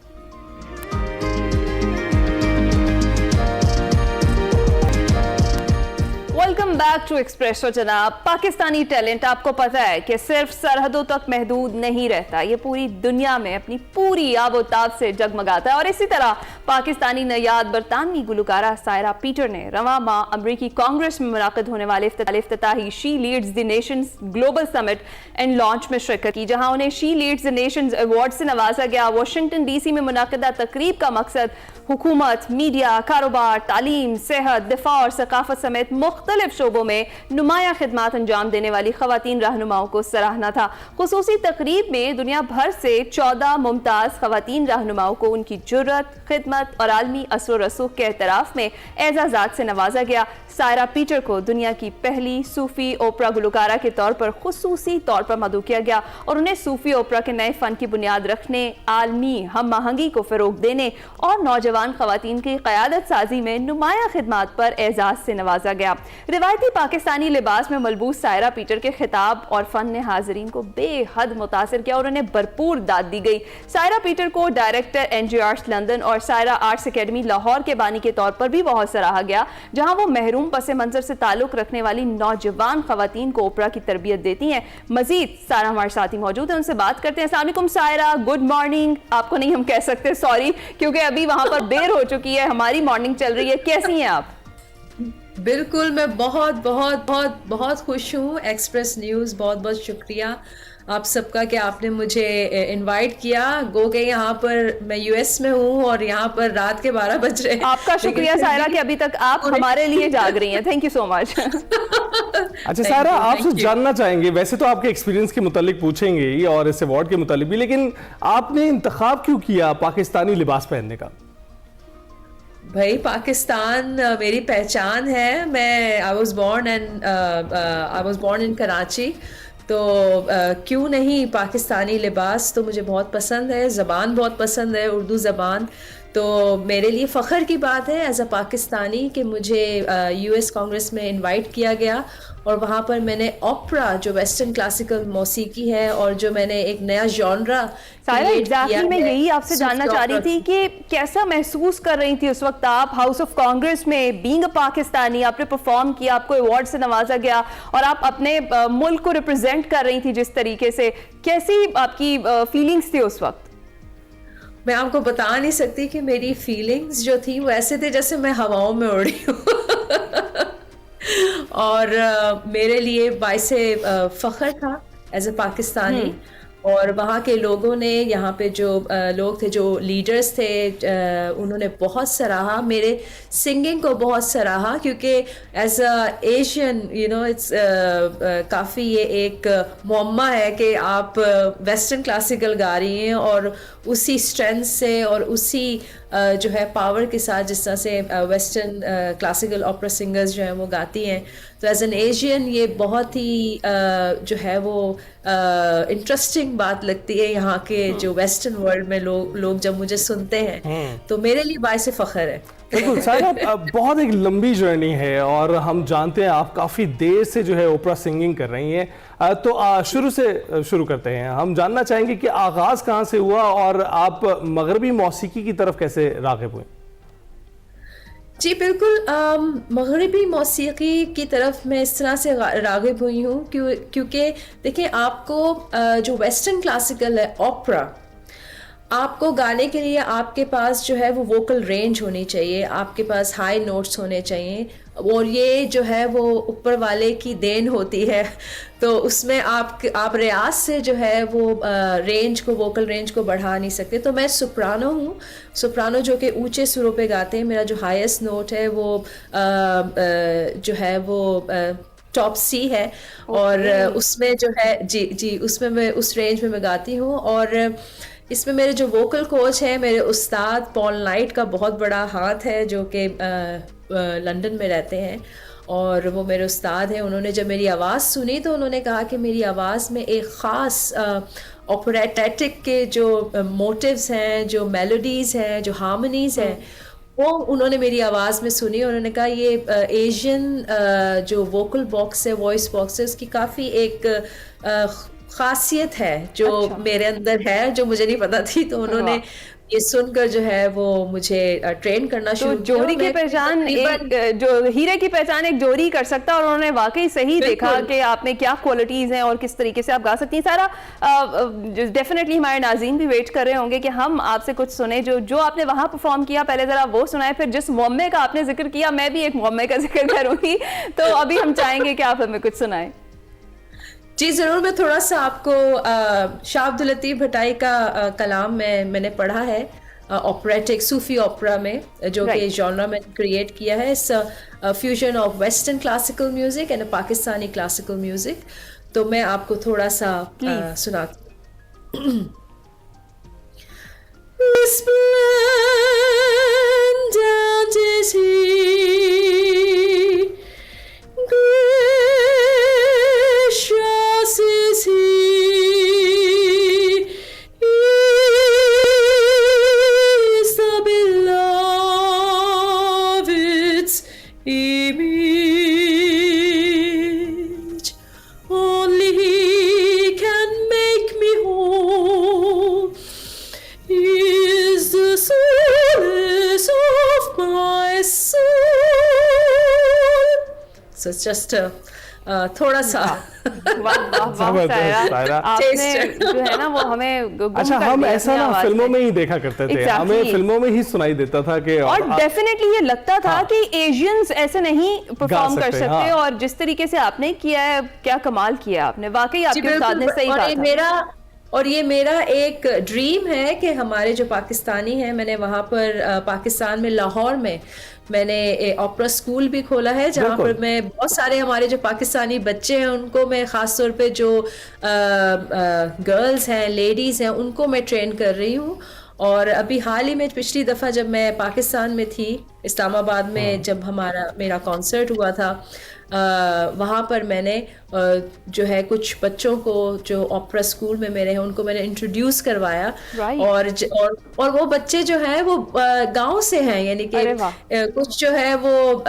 वेलकम बैक टू एक्सप्रेसो जनाब। पाकिस्तानी टैलेंट आपको पता है कि सिर्फ सरहदों तक महदूद नहीं रहता, ये पूरी दुनिया में अपनी पूरी आबोताब से जगमगाता है। और इसी तरह पाकिस्तानी नयाद बरतानवी गुलकारा सायरा पीटर ने रवां माह अमरीकी कांग्रेस में मुनाकिद होने वाले इफ्तिताही she leads the nations global summit and launch में शिरकत की, जहां उन्हें she leads the nations award से नवाजा गया। वाशिंगटन DC में मुनाकिदा तकरीब का मकसद हुकूमत, मीडिया, कारोबार, तालीम, सेहत, दिफा और सकाफत समेत मुख्तलिफ शोबों में नुमाया खिदमात अंजाम देने वाली खवातीन रहनुमाओं को सराहना था। खुसूसी तकरीब में दुनिया भर से 14 मुमताज़ खवातीन रहनुमाओं को उनकी जुर्रत, खिदमत और आलमी असर रसूख के एतराफ़ में एजाज़ात से नवाजा गया। सायरा पीटर को दुनिया की पहली सूफी ओपरा गुलकारा के तौर पर खुसूसी तौर पर मदऊ किया गया और उन्हें सूफी ओपरा के नए फ़न की बुनियाद रखने, आलमी हम आहंगी को फ़रोग देने और नौजवान खवातीन की क़यादत साजी में नुमाया खिदमात पर एजाज़ से नवाजा गया। रिवायती पाकिस्तानी लिबास में मलबूस सायरा पीटर के खिताब और फ़न ने हाज़रीन को बेहद मुतासिर किया और उन्हें भरपूर दाद दी गई। सायरा पीटर को डायरेक्टर NG आर्ट्स लंदन और सायरा आर्ट्स अकेडमी लाहौर के बानी के तौर पर भी बहुत सराहा गया, जहाँ वो महरूम पस मंजर से ताल्लुक रखने वाली नौजवान खवातीन को ओपरा की तरबियत देती हैं। मजीद सारा हमारे साथ ही मौजूद है, उनसे बात करते हैं। अस्सलाम वालेकुम सायरा, गुड मॉर्निंग। आपको नहीं हम कह सकते, सॉरी, क्योंकि अभी वहां पर देर हो चुकी है, हमारी मॉर्निंग चल रही है। कैसी हैं आप? बिल्कुल, मैं बहुत बहुत बहुत बहुत खुश हूँ। एक्सप्रेस न्यूज़ बहुत बहुत शुक्रिया आप सबका कि आपने मुझे इनवाइट किया। गो के यहाँ पर मैं US में हूँ और यहाँ पर रात के 12 बज रहे हैं। आपका शुक्रिया सायरा कि अभी तक आप हमारे लिए जाग रही हैं। Thank you so much. अच्छा सायरा, आपसे जानना चाहेंगे, वैसे तो आपके एक्सपीरियंस के मुतालिक पूछेंगे ही और इस अवार्ड के मुतालिक भी, लेकिन आपने इंतखाब क्यों किया पाकिस्तानी लिबास पहनने का? भाई, पाकिस्तान मेरी पहचान है। मैं I was born in Karachi, तो क्यों नहीं, पाकिस्तानी लिबास तो मुझे बहुत पसंद है, ज़बान बहुत पसंद है, उर्दू ज़बान। तो मेरे लिए फ़ख्र की बात है एज अ पाकिस्तानी कि मुझे US कांग्रेस में इनवाइट किया गया और वहाँ पर मैंने ओपरा, जो वेस्टर्न क्लासिकल मौसीकी है और जो मैंने एक नया जॉनरा एग्जैक्टली मैं यही आपसे जानना चाह रही थी कि कैसा महसूस कर रही थी उस वक्त आप हाउस ऑफ कांग्रेस में, बीइंग अ पाकिस्तानी, आपने परफॉर्म किया, आपको अवार्ड से नवाजा गया और आप अपने मुल्क को रिप्रेजेंट कर रही थी जिस तरीके से, कैसी आपकी फीलिंग्स थी उस वक्त? मैं आपको बता नहीं सकती कि मेरी फीलिंग्स जो थी वो ऐसे थे जैसे मैं हवाओं में उड़ रही हूँ। और मेरे लिए बाइसे फ़ख्र था एज अ पाकिस्तानी। और वहाँ के लोगों ने, यहाँ पे जो लोग थे, जो लीडर्स थे, उन्होंने बहुत सराहा, मेरे सिंगिंग को बहुत सराहा, क्योंकि एज अ एशियन इट्स काफ़ी ये एक मुअम्मा है कि आप वेस्टर्न क्लासिकल गा रही हैं और उसी स्ट्रेंथ से और उसी जो है पावर के साथ जिस तरह से वेस्टर्न क्लासिकल ऑपरा सिंगर्स जो हैं वो गाती हैं। तो एज एन एशियन ये बहुत ही जो है वो इंटरेस्टिंग बात लगती है यहाँ के जो वेस्टर्न वर्ल्ड में लोग जब मुझे सुनते हैं, तो मेरे लिए बाइसे फ़ख्र है। बिल्कुल सायरा, बहुत एक लंबी जर्नी है और हम जानते हैं आप काफ़ी देर से जो है ओपरा सिंगिंग कर रही हैं, तो शुरू से शुरू करते हैं। हम जानना चाहेंगे कि आगाज़ कहाँ से हुआ और आप मगरबी मौसीकी की तरफ कैसे राग़िब हुए? जी बिल्कुल, मगरबी मौसीकी की तरफ मैं इस तरह से राग़िब हुई हूँ क्योंकि देखिए, आपको जो वेस्टर्न क्लासिकल है, ओपरा, आपको गाने के लिए आपके पास जो है वो वोकल रेंज होनी चाहिए, आपके पास हाई नोट्स होने चाहिए और ये जो है वो ऊपर वाले की देन होती है। तो उसमें आप रियाज से जो है वो रेंज को, वोकल रेंज को बढ़ा नहीं सकते। तो मैं सोप्रानो हूँ, सोप्रानो जो कि ऊंचे सुरों पे गाते हैं। मेरा जो हाईएस्ट नोट है वो जो है वो टॉप C है और उसमें जो है जी उसमें मैं उस रेंज में मैं गाती हूँ। और इसमें मेरे जो वोकल कोच है, मेरे उस्ताद पॉल नाइट का बहुत बड़ा हाथ है, जो कि लंदन में रहते हैं और वो मेरे उस्ताद हैं। उन्होंने जब मेरी आवाज़ सुनी तो उन्होंने कहा कि मेरी आवाज़ में एक ख़ास ऑपरेटिक के जो मोटिव्स हैं, जो मेलोडीज़ हैं, जो हार्मनीज़ हैं, वो उन्होंने मेरी आवाज़ में सुनी। उन्होंने कहा ये एशियन जो वोकल बॉक्स है, वॉइस बॉक्स है, उसकी काफ़ी एक खासियत है जो मेरे अंदर है, जो मुझे नहीं पता थी, तो उन्होंने ये सुनकर जो है वो मुझे ट्रेन करना शुरू किया। जोहरी की पहचान एक जो हीरे की पहचान एक जोहरी कर सकता है, और उन्होंने वाकई सही देखा कि आप में क्या क्वालिटीज हैं और किस तरीके से आप गा सकती हैं। सारा डेफिनेटली हमारे नाज़रीन भी वेट कर रहे होंगे कि हम आपसे कुछ सुने जो आपने वहां परफॉर्म किया, पहले जरा वो सुनाए, फिर जिस मुअम्मे का आपने जिक्र किया मैं भी एक मुअम्मे का जिक्र करूंगी, तो अभी हम चाहेंगे कि आप हमें कुछ सुनाएं। जी ज़रूर, मैं थोड़ा सा आपको शाह अब्दुल लतीफ़ भट्टाई का कलाम मैंने पढ़ा है ऑपरेटिक सूफी ओपरा में, जो कि जॉनरा में क्रिएट किया है, इस fusion of western classical music and Pakistani classical music. तो मैं आपको थोड़ा सा सुनाती हूँ। So it's just थोड़ा सा आपने जो है ना वो हमें अच्छा, हम ऐसा ना फिल्मों में ही देखा करते थे, हमें फिल्मों में ही सुनाई देता था कि, और डेफिनेटली ये लगता था कि एशियंस ऐसे नहीं परफॉर्म कर सकते, और जिस तरीके से आपने किया है, क्या कमाल किया आपने, वाकई आपके उस्ताद ने सही कहा था। ये मेरा एक ड्रीम है कि हमारे जो पाकिस्तानी हैं, मैंने वहाँ पर पाकिस्तान में लाहौर में मैंने ओपेरा स्कूल भी खोला है, जहाँ पर मैं बहुत सारे हमारे जो पाकिस्तानी बच्चे हैं उनको मैं ख़ास तौर पे जो गर्ल्स हैं, लेडीज़ हैं, उनको मैं ट्रेन कर रही हूँ। और अभी हाल ही में पिछली दफ़ा जब मैं पाकिस्तान में थी, इस्लामाबाद में जब मेरा कॉन्सर्ट हुआ था, वहाँ पर मैंने जो है कुछ बच्चों को जो ओपेरा स्कूल में मेरे हैं उनको मैंने इंट्रोड्यूस करवाया, और वो बच्चे जो हैं वो गांव से हैं, यानी कि कुछ जो है वो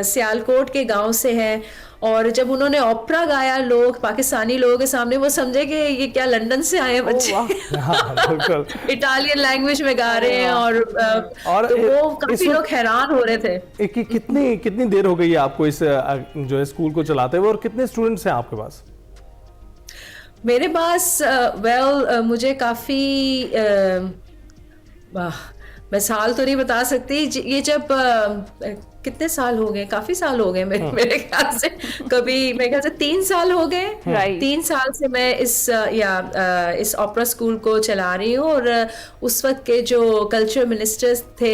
सियालकोट के गांव से हैं, और जब उन्होंने ओपेरा गाया लोग पाकिस्तानी लोगों के सामने, वो समझे कि ये क्या लंदन से आए हैं बच्चे इटालियन लैंग्वेज में गा रहे हैं, और तो वो काफी लोग हैरान हो रहे थे। कितनी देर हो गई है आपको इस जो है स्कूल को चलाते हुए, और कितने स्टूडेंट्स हैं आपके पास? मेरे पास मुझे काफी मैं साल तो नहीं बता सकती, ये जब कितने साल हो गए, काफी साल हो गए मेरे ख्याल से, कभी मेरे ख्याल से 3 साल हो गए, 3 साल से मैं इस ओपेरा स्कूल को चला रही हूँ। और उस वक्त के जो कल्चर मिनिस्टर्स थे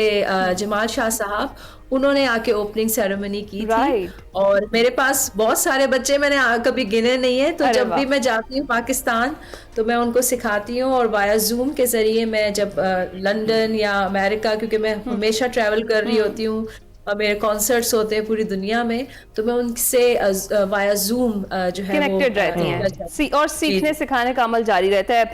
जमाल शाह साहब, उन्होंने आके ओपनिंग सेरेमनी की थी, और मेरे पास बहुत सारे बच्चे मैंने कभी गिने नहीं है, तो जब भी मैं जाती हूँ पाकिस्तान तो मैं उनको सिखाती हूँ, और वाया जूम के जरिए मैं जब लंदन या अमेरिका, क्योंकि मैं हमेशा ट्रैवल कर रही होती हूँ, मेरे कॉन्सर्ट्स होते हैं पूरी दुनिया में, तो मैं उनसे वाया जूम जो है कनेक्टेड रहती हैं, और सीखने सिखाने का अमल जारी रहता है।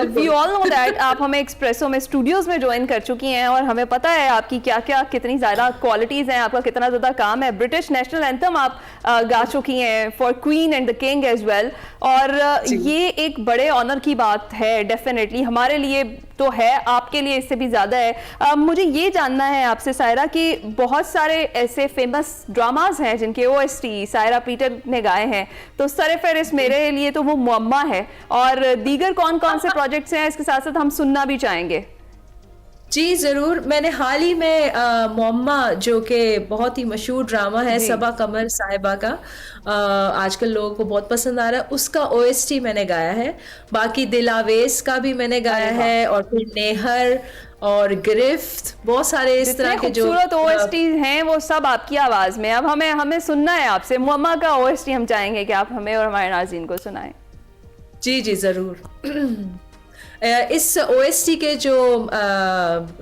वी ऑल नो दैट आप हमें एक्सप्रेसो में स्टूडियोज में ज्वाइन कर चुकी हैं, और हमें पता है आपकी क्या क्या कितनी ज़्यादा क्वालिटीज़ हैं, आपका कितना ज़्यादा काम है। ब्रिटिश नेशनल एंथम आप गा चुकी हैं for queen and the king as well, और ये एक बड़े ऑनर की बात है, डेफिनेटली हमारे लिए तो है, आपके लिए इससे भी ज़्यादा है। मुझे ये जानना है आपसे सायरा कि बहुत सारे ऐसे फेमस ड्रामाज हैं जिनके OST सायरा पीटर ने गाए हैं, तो सरफहरिस्त मेरे लिए तो वो मुअम्मा है, और दीगर कौन कौन से प्रोजेक्ट्स हैं इसके साथ साथ हम सुनना भी चाहेंगे। जी ज़रूर, मैंने हाल ही में मुअम्मा, जो कि बहुत ही मशहूर ड्रामा है सबा कमर साहिबा का, आजकल लोगों को बहुत पसंद आ रहा है, उसका OST मैंने गाया है। बाकी दिलावेस का भी मैंने गाया है, और फिर नेहर और गिरफ्त, बहुत सारे इस तरह के जो खूबसूरत OST हैं वो सब आपकी आवाज़ में। अब हमें सुनना है आपसे मुअम्मा का OST, हम चाहेंगे कि आप हमें और हमारे नाज़रीन को सुनाएं। जी जी ज़रूर। इस OST के जो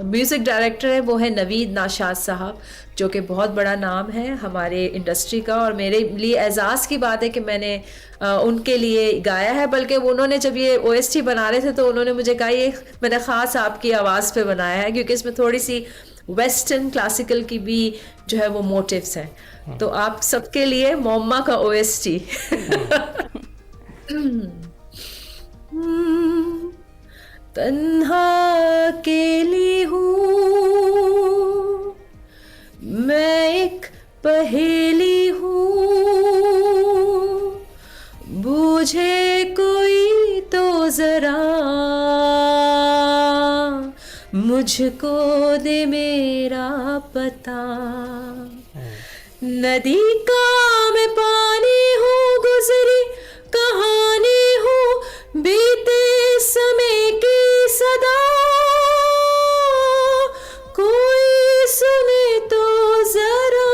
म्यूज़िक डायरेक्टर है वो है नवीद नाशाद साहब, जो कि बहुत बड़ा नाम है हमारे इंडस्ट्री का, और मेरे लिए एजाज़ की बात है कि मैंने उनके लिए गाया है। बल्कि उन्होंने जब ये OST बना रहे थे तो उन्होंने मुझे कहा ये मैंने ख़ास आपकी आवाज़ पे बनाया है, क्योंकि इसमें थोड़ी सी वेस्टर्न क्लासिकल की भी जो है वो मोटिव्स हैं, तो आप सबके लिए मुअम्मा का OST। तन्हा अकेली हूँ, मैं एक पहेली हूँ, बूझे कोई तो जरा, मुझको दे मेरा पता। नदी का मैं पानी हूँ, गुजरी कहानी हूँ, बीते समय की सदा, कोई सुने तो जरा।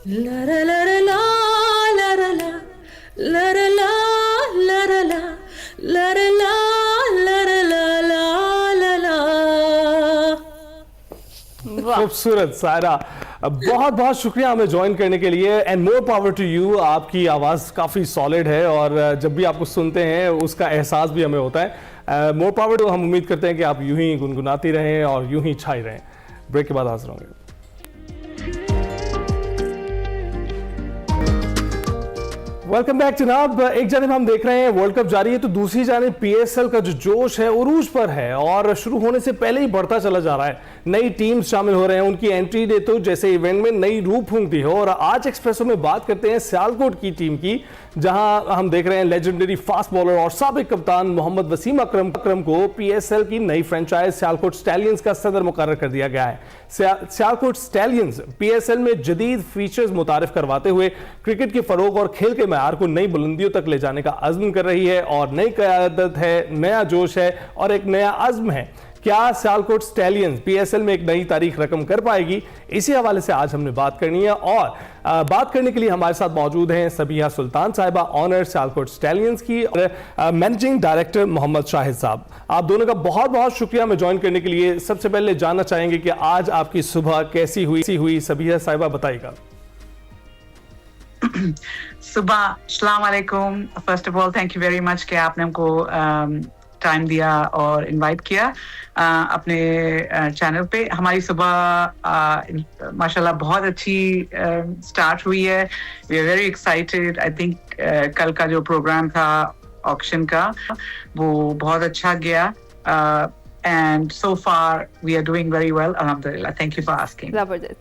लरा लरा ला लरा ला लरा ला लरा ला लरा ला लरा ला ला ला ला। खूबसूरत सायरा, बहुत बहुत शुक्रिया हमें ज्वाइन करने के लिए and more power to you. आपकी आवाज़ काफ़ी सॉलिड है और जब भी आपको सुनते हैं उसका एहसास भी हमें होता है। मोर पावर टू, हम उम्मीद करते हैं कि आप यूं ही गुनगुनाती रहें और यूं ही छाई रहें। ब्रेक के बाद हाजिर होंगे। वेलकम बैक जनाब। एक जानिब हम देख रहे हैं वर्ल्ड कप जारी है तो दूसरी जानिब पीएसएल का जो जोश है उरूज पर है और शुरू होने से पहले ही बढ़ता चला जा रहा है। नई टीम्स शामिल हो रहे हैं, उनकी एंट्री डे तो जैसे इवेंट में नई रूह फूंकती हो। और आज एक्सप्रेसो में बात करते हैं सियालकोट की टीम की, जहां हम देख रहे हैं लेजेंडरी फास्ट बॉलर और साबिक कप्तान मोहम्मद वसीम अकरम को पीएसएल की नई फ्रेंचाइज सियालकोट स्टैलियंस का सदर मुकर्रर कर दिया गया है। सियालकोट स्टैलियंस पीएसएल में जदीद फीचर्स मुतारिफ करवाते हुए क्रिकेट के फरोग और खेल के मैयार को नई बुलंदियों तक ले जाने का अज़्म कर रही है और नई क़यादत है, नया जोश है और एक नया अज़्म है। क्या सियालकोट स्टैलियंस पीएसएल में एक नई तारीख रकम कर पाएगी? इसी हवाले से आज हमने बात करनी है और बात करने के लिए हमारे साथ मौजूद हैं सबिहा सुल्तान साहिबा, ऑनर सियालकोट स्टैलियंस की, और मैनेजिंग डायरेक्टर मोहम्मद शाहिद साहब। आप दोनों का बहुत बहुत शुक्रिया हमें ज्वाइन करने के लिए। सबसे पहले जानना चाहेंगे कि आज आपकी सुबह कैसी हुई? सबिहा साहिबा बताइएगा। सुबह अस्सलाम वालेकुम। First of all thank you very much कि आपने हमको टाइम दिया और इनवाइट किया अपने चैनल पे। हमारी सुबह माशाल्लाह बहुत अच्छी स्टार्ट हुई है। We are very excited. I think कल का जो प्रोग्राम था ऑक्शन का वो बहुत अच्छा गया and so far we are doing very well, alhamdulillah. Thank you for asking. जबरदस्त।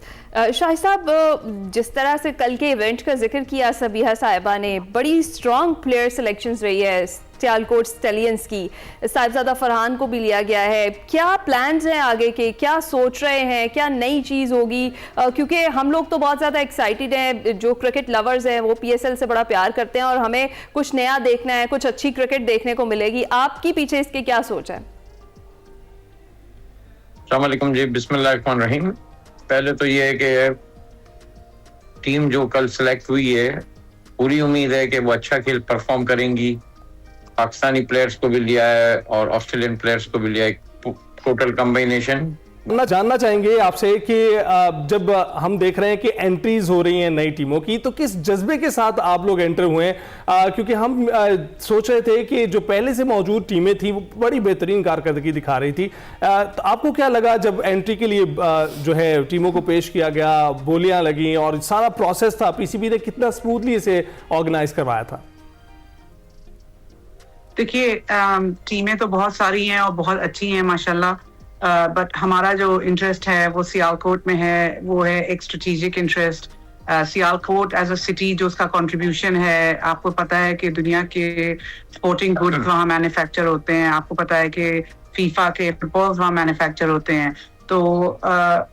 शाहिद साहब, जिस तरह से कल के इवेंट का जिक्र किया सबिहा साहिबा ने, बड़ी स्ट्रॉन्ग प्लेयर सिलेक्शंस रही है सियालकोट स्टैलियंस की। साहिबजादा फरहान को भी लिया गया है। क्या प्लान्स हैं आगे के? क्या सोच रहे हैं? क्या नई चीज़ होगी? क्योंकि हम लोग तो बहुत ज़्यादा एक्साइटेड हैं, जो क्रिकेट लवर्स हैं वो पीएसएल से बड़ा प्यार करते हैं और हमें कुछ नया देखना है, कुछ अच्छी क्रिकेट देखने को मिलेगी। आपकी पीछे इसके क्या सोच है? अस्सलाम वालेकुम जी, बिस्मिल्लाहिर्रहमानिर्रहीम। पहले तो ये है कि टीम जो कल सेलेक्ट हुई है, पूरी उम्मीद है कि वो अच्छा खेल परफॉर्म करेंगी। पाकिस्तानी प्लेयर्स को भी लिया है और ऑस्ट्रेलियन प्लेयर्स को भी लिया है, टोटल कॉम्बिनेशन। जानना चाहेंगे आपसे कि जब हम देख रहे हैं कि एंट्रीज हो रही हैं नई टीमों की, तो किस जज्बे के साथ आप लोग एंटर हुए हैं? क्योंकि हम सोच रहे थे कि जो पहले से मौजूद टीमें थी वो बड़ी बेहतरीन कारकर्दगी दिखा रही थी। तो आपको क्या लगा जब एंट्री के लिए जो है टीमों को पेश किया गया, बोलियां लगी और सारा प्रोसेस था, पीसीबी ने कितना स्मूथली इसे ऑर्गेनाइज करवाया था? देखिए, टीमें तो बहुत सारी हैं और बहुत अच्छी हैं माशाल्लाह, बट हमारा जो इंटरेस्ट है वो सियालकोट में है। वो है एक strategic interest. Sialkot as a city जो उसका कंट्रीब्यूशन है, आपको पता है कि दुनिया के स्पोर्टिंग गुड्स वहाँ मैन्युफैक्चर होते हैं। आपको पता है कि फीफा के फुटबॉल्स वहाँ मैन्युफैक्चर होते हैं। तो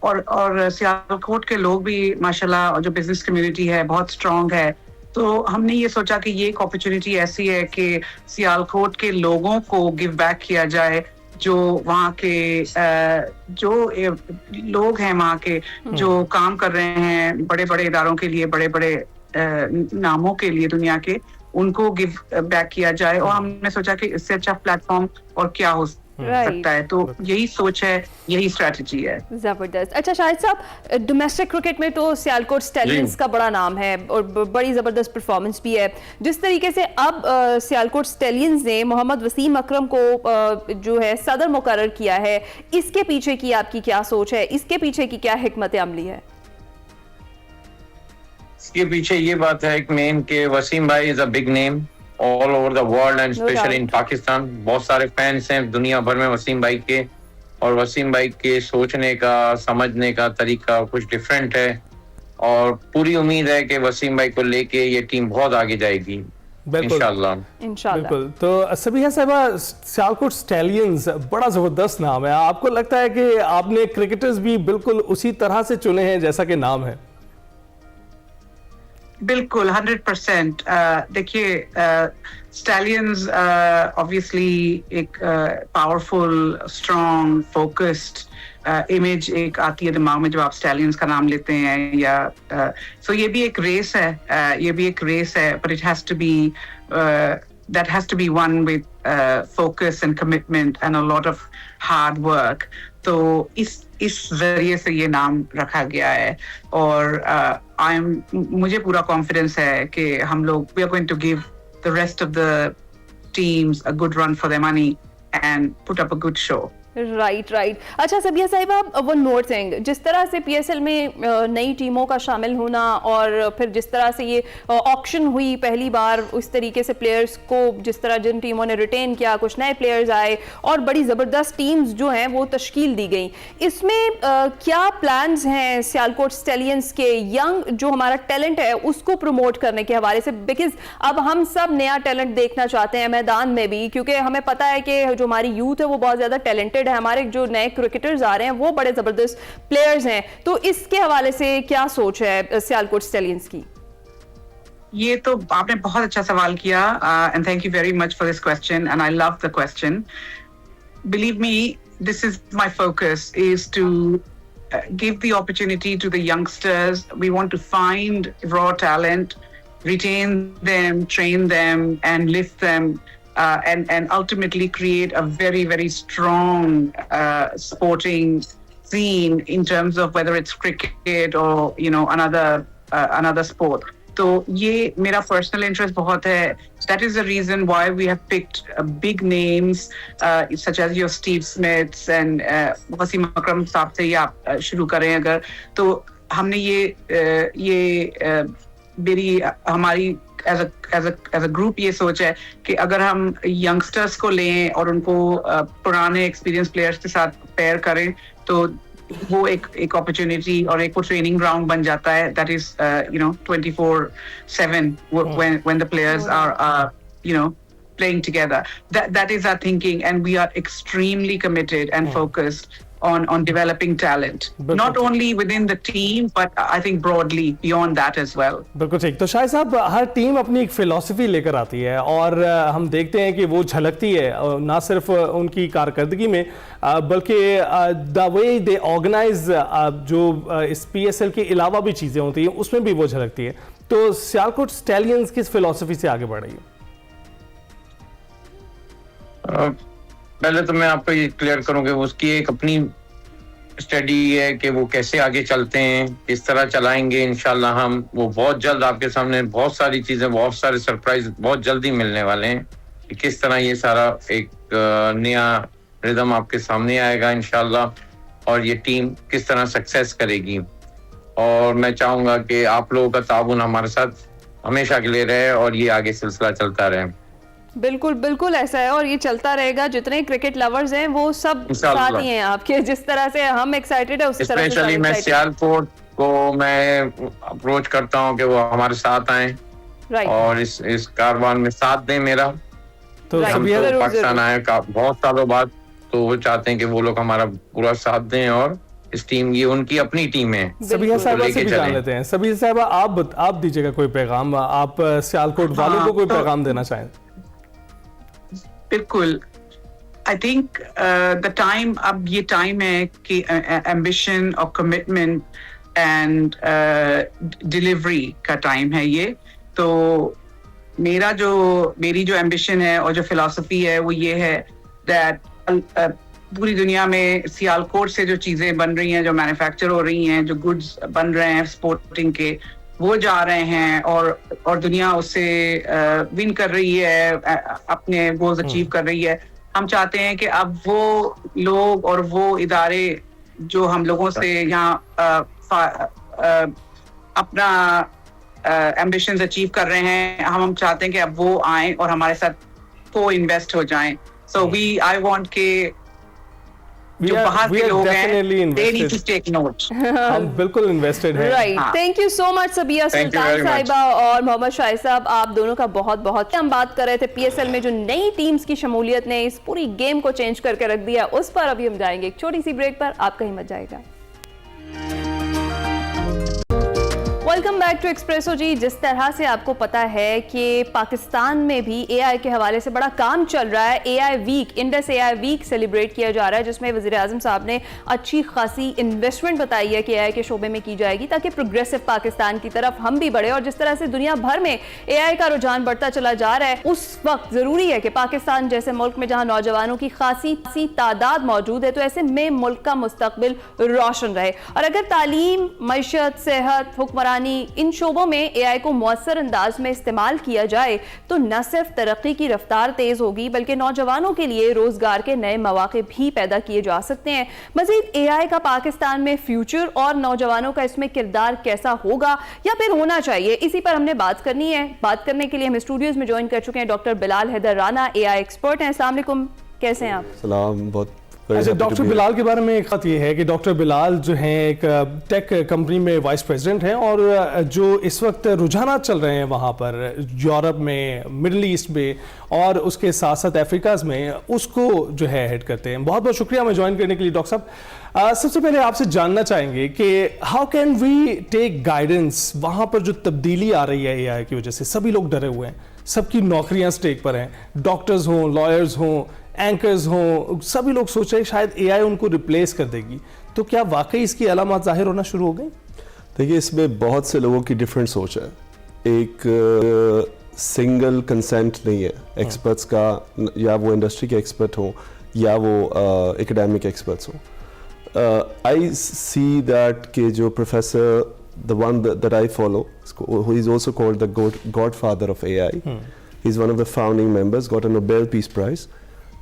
और सियालकोट के लोग भी माशाल्लाह, और जो बिजनेस कम्युनिटी है बहुत स्ट्रांग है। तो हमने ये सोचा कि ये एक अपॉर्चुनिटी ऐसी है कि सियालकोट के लोगों को गिव बैक किया जाए, जो वहाँ के जो लोग हैं वहाँ के जो काम कर रहे हैं बड़े बड़े इदारों के लिए, बड़े बड़े नामों के लिए दुनिया के, उनको गिव बैक किया जाए। और हमने सोचा कि इससे अच्छा प्लेटफॉर्म और क्या हो सकता है। तो यही सोच है, यही स्ट्रेटजी है। जबरदस्त। अच्छा शाहिद साहब, डोमेस्टिक क्रिकेट में तो सियालकोट स्टैलियंस का बड़ा नाम है और बड़ी ज़बरदस्त परफॉर्मेंस भी है। जिस तरीके से अब सियालकोट स्टैलियंस ने मोहम्मद वसीम अकरम को जो है सदर मुकर्रर किया है, इसके पीछे की आपकी क्या सोच है? इसके पीछे की क्या हिकमत अमली है? इसके पीछे ये बात है एक मेन के वसीम भाई is a big name all over the world and No specially in doubt. Pakistan. बहुत सारे फैंस हैं दुनिया भर में वसीम भाई के, और वसीम भाई के सोचने का समझने का तरीका कुछ डिफरेंट है, और पूरी उम्मीद है कि वसीम भाई को लेके ये टीम बहुत आगे जाएगी बिल्कुल इंशाल्लाह। इंशाल्लाह। बिल्कुल। तो सबिहा साहिबा, सियालकोट स्टैलियंस बड़ा जबरदस्त नाम है, आपको लगता है कि आपने क्रिकेटर्स भी बिल्कुल उसी तरह से चुने हैं जैसा कि नाम है? बिल्कुल 100%। देखिए, स्टैलियंस ऑब्वियसली एक पावरफुल, स्ट्रॉन्ग, फोकस्ड इमेज एक आती है दिमाग में जब आप स्टैलियंस का नाम लेते हैं, या सो ये भी एक रेस है, but it has to be that has to be won with focus and commitment and a lot of hard work. तो इस जरिए से ये नाम रखा गया है, और मुझे पूरा कॉन्फिडेंस है कि हम लोग we are going to give the rest of the teams a good run for their money and put up a good show. Right. अच्छा सबिहा साहिबा, वन मोर थिंग, जिस तरह से पीएसएल में नई टीमों का शामिल होना, और फिर जिस तरह से ये ऑक्शन हुई पहली बार, उस तरीके से प्लेयर्स को जिस तरह जिन टीमों ने रिटेन किया, कुछ नए प्लेयर्स आए और बड़ी ज़बरदस्त टीम्स जो हैं वो तश्कील दी गई, इसमें क्या प्लान्स हैं सियालकोट स्टैलियंस के यंग जो हमारा टैलेंट है उसको प्रमोट करने के हवाले से? बिकॉज अब हम सब नया टैलेंट देखना चाहते हैं मैदान में भी, क्योंकि हमें पता है कि जो हमारी यूथ है वो बहुत ज़्यादा टैलेंटेड है, हमारे जो नए क्रिकेटर्स आ रहे हैं वो बड़े जबरदस्त प्लेयर्स हैं, तो इसके हवाले से क्या सोच है सियालकोट स्टैलियंस की? ये तो आपने बहुत अच्छा सवाल किया, and thank you very much for this question, and I love the question. Believe me, this is my focus is to give the opportunity to the youngsters. We want to find raw talent, retain them, train them, and lift them, and ultimately create a very, very strong sporting scene in terms of whether it's cricket or another sport. तो ये मेरा personal interest बहुत है. That is the reason why we have picked big names such as your Steve Smiths and Wasim अकरम साहब से ही आप शुरू करें अगर, तो हमने ये मेरी हमारी एज अ ग्रुप ये सोच है कि अगर हम यंगस्टर्स को लें और उनको पुराने एक्सपीरियंस प्लेयर्स के साथ पेयर करें तो वो एक अपॉर्चुनिटी और एक ट्रेनिंग ग्राउंड बन जाता है. That is 24/7 when the players are playing together. That is our thinking, and we are extremely committed and focused on developing talent, not only within the team but I think broadly beyond that as well. बिल्कुल ठीक. तो शाहिद साहब, हर team अपनी एक philosophy लेकर आती है और हम देखते हैं कि वो झलकती है ना सिर्फ उनकी कारकर्दगी में बल्कि द वे दे ऑर्गेनाइज जो इस PSL के अलावा भी चीज़ें होती हैं उसमें भी वो झलकती है. तो सियालकोट स्टैलियंस किस फिलॉसफी से आगे बढ़ रही है? पहले तो मैं आपको ये क्लियर करूं कि उसकी एक अपनी स्टडी है कि वो कैसे आगे चलते हैं, किस तरह चलाएंगे. इंशाल्लाह हम वो बहुत जल्द आपके सामने बहुत सारी चीजें, बहुत सारे सरप्राइज बहुत जल्दी मिलने वाले हैं कि किस तरह ये सारा एक नया रिदम आपके सामने आएगा इंशाल्लाह, और ये टीम किस तरह सक्सेस करेगी. और मैं चाहूंगा कि आप लोगों का ताउन हमारे साथ हमेशा के लिए रहे और ये आगे सिलसिला चलता रहे. बिल्कुल बिल्कुल ऐसा है और ये चलता रहेगा. जितने क्रिकेट लवर्स हैं वो सब साथ ही हैं आपके. जिस तरह से हम एक्साइटेड है उसी तरह से स्पेशली मैं सियालकोट को मैं अप्रोच करता हूं कि वो हमारे साथ आए और इस कारवान में साथ दें मेरा. तो पाकिस्तान आए बहुत सालों बाद, तो वो चाहते हैं कि वो लोग हमारा पूरा साथ दें और इस टीम की उनकी अपनी टीम है. सबिहा साहिबा से भी जान लेते हैं. सबिहा साहिबा, आप दीजिएगा कोई पैगाम, आप सियालकोट वालों को कोई पैगाम देना चाहें? बिल्कुल. आई थिंक द टाइम, अब ये टाइम है कि एम्बिशन और कमिटमेंट एंड डिलीवरी का टाइम है ये. तो मेरी जो एम्बिशन है और जो फिलॉसफी है वो ये है दैट पूरी दुनिया में सियालकोट से जो चीजें बन रही हैं, जो मैन्युफैक्चर हो रही हैं, जो गुड्स बन रहे हैं स्पोर्टिंग के, वो जा रहे हैं और दुनिया उससे विन कर रही है, अपने गोल्स अचीव कर रही है. हम चाहते हैं कि अब वो लोग और वो इदारे जो हम लोगों से यहाँ अपना एम्बिशंस अचीव कर रहे हैं, हम चाहते हैं कि अब वो आए और हमारे साथ को इन्वेस्ट हो जाएं. सो आई वांट के जो बाहर के लोग हैं they need to take note. हम बिल्कुल इन्वेस्टेड हैं. Right. Thank you so much Sabiya Thank you Sultan very much. साहिबा और मोहम्मद शाहिद साहब, आप दोनों का बहुत बहुत. हम बात कर रहे थे पीएसएल में जो नई टीम्स की शमूलियत ने इस पूरी गेम को चेंज करके रख दिया, उस पर अभी हम जाएंगे एक छोटी सी ब्रेक पर. आप कहीं मत जाएगा. वेलकम बैक टू एक्सप्रेसो जी. जिस तरह से आपको पता है कि पाकिस्तान में भी एआई के हवाले से बड़ा काम चल रहा है. AI week, Indus AI week celebrate किया जा रहा है, जिसमें वज़ीर आज़म साहब ने अच्छी खासी इन्वेस्टमेंट बताई है कि एआई के शोबे में की जाएगी ताकि प्रोग्रेसिव पाकिस्तान की तरफ हम भी बढ़े. और जिस तरह से दुनिया भर में एआई का रुझान बढ़ता चला जा रहा है, उस वक्त ज़रूरी है कि पाकिस्तान जैसे मुल्क में जहाँ नौजवानों की खासी तादाद मौजूद है, तो ऐसे में मुल्क का मुस्तकबिल रोशन रहे. और अगर तालीम, मईशत, सेहत, हुक्मरानी, इन शोबों में एआई को मौसर अंदाज में इस्तेमाल किया जाए तो न सिर्फ तरक्की की रफ्तार तेज होगी, बल्कि नौजवानों के लिए रोजगार के नए मौके भी पैदा किए जा सकते हैं. मजीद एआई का पाकिस्तान में फ्यूचर और नौजवानों का इसमें किरदार कैसा होगा या फिर होना चाहिए, इसी पर हमने बात करनी है. बात करने के लिए हम स्टूडियोज में ज्वाइन कर चुके हैं doctor Bilal Haider Rana, AI expert हैं. अस्सलाम वालेकुम, कैसे हैं आप? सलाम. बहुत अच्छा, डॉक्टर बिलाल के बारे में एक बात ये है कि डॉक्टर बिलाल जो हैं एक टेक कंपनी में वाइस प्रेसिडेंट हैं, और जो इस वक्त रुझानात चल रहे हैं वहाँ पर यूरोप में, मिडल ईस्ट में और उसके साथ साथ अफ्रीकाज में, उसको जो है हेड करते हैं. बहुत बहुत शुक्रिया हमें ज्वाइन करने के लिए डॉक्टर साहब. सबसे पहले आपसे जानना चाहेंगे कि how can we take guidance. वहाँ पर जो तब्दीली आ रही है एआई की वजह से सभी लोग डरे हुए हैं, सबकी नौकरियाँ स्टेक पर हैं, डॉक्टर्स हों, लॉयर्स हों, एंकर्स हों, सभी लोग सोच रहे हैं शायद एआई उनको रिप्लेस कर देगी. तो क्या वाकई इसकी अलामत जाहिर होना शुरू हो गई? देखिए, इसमें बहुत से लोगों की डिफरेंट सोच है. एक सिंगल कंसेंट नहीं है एक्सपर्ट्स का, या वो इंडस्ट्री के एक्सपर्ट हो या वो एकेडमिक एक्सपर्ट्स हो. आई सी दैट कि जो professor, the one that I follow, who is also called the godfather of AI, he is one of the founding members, got a Nobel Peace Prize.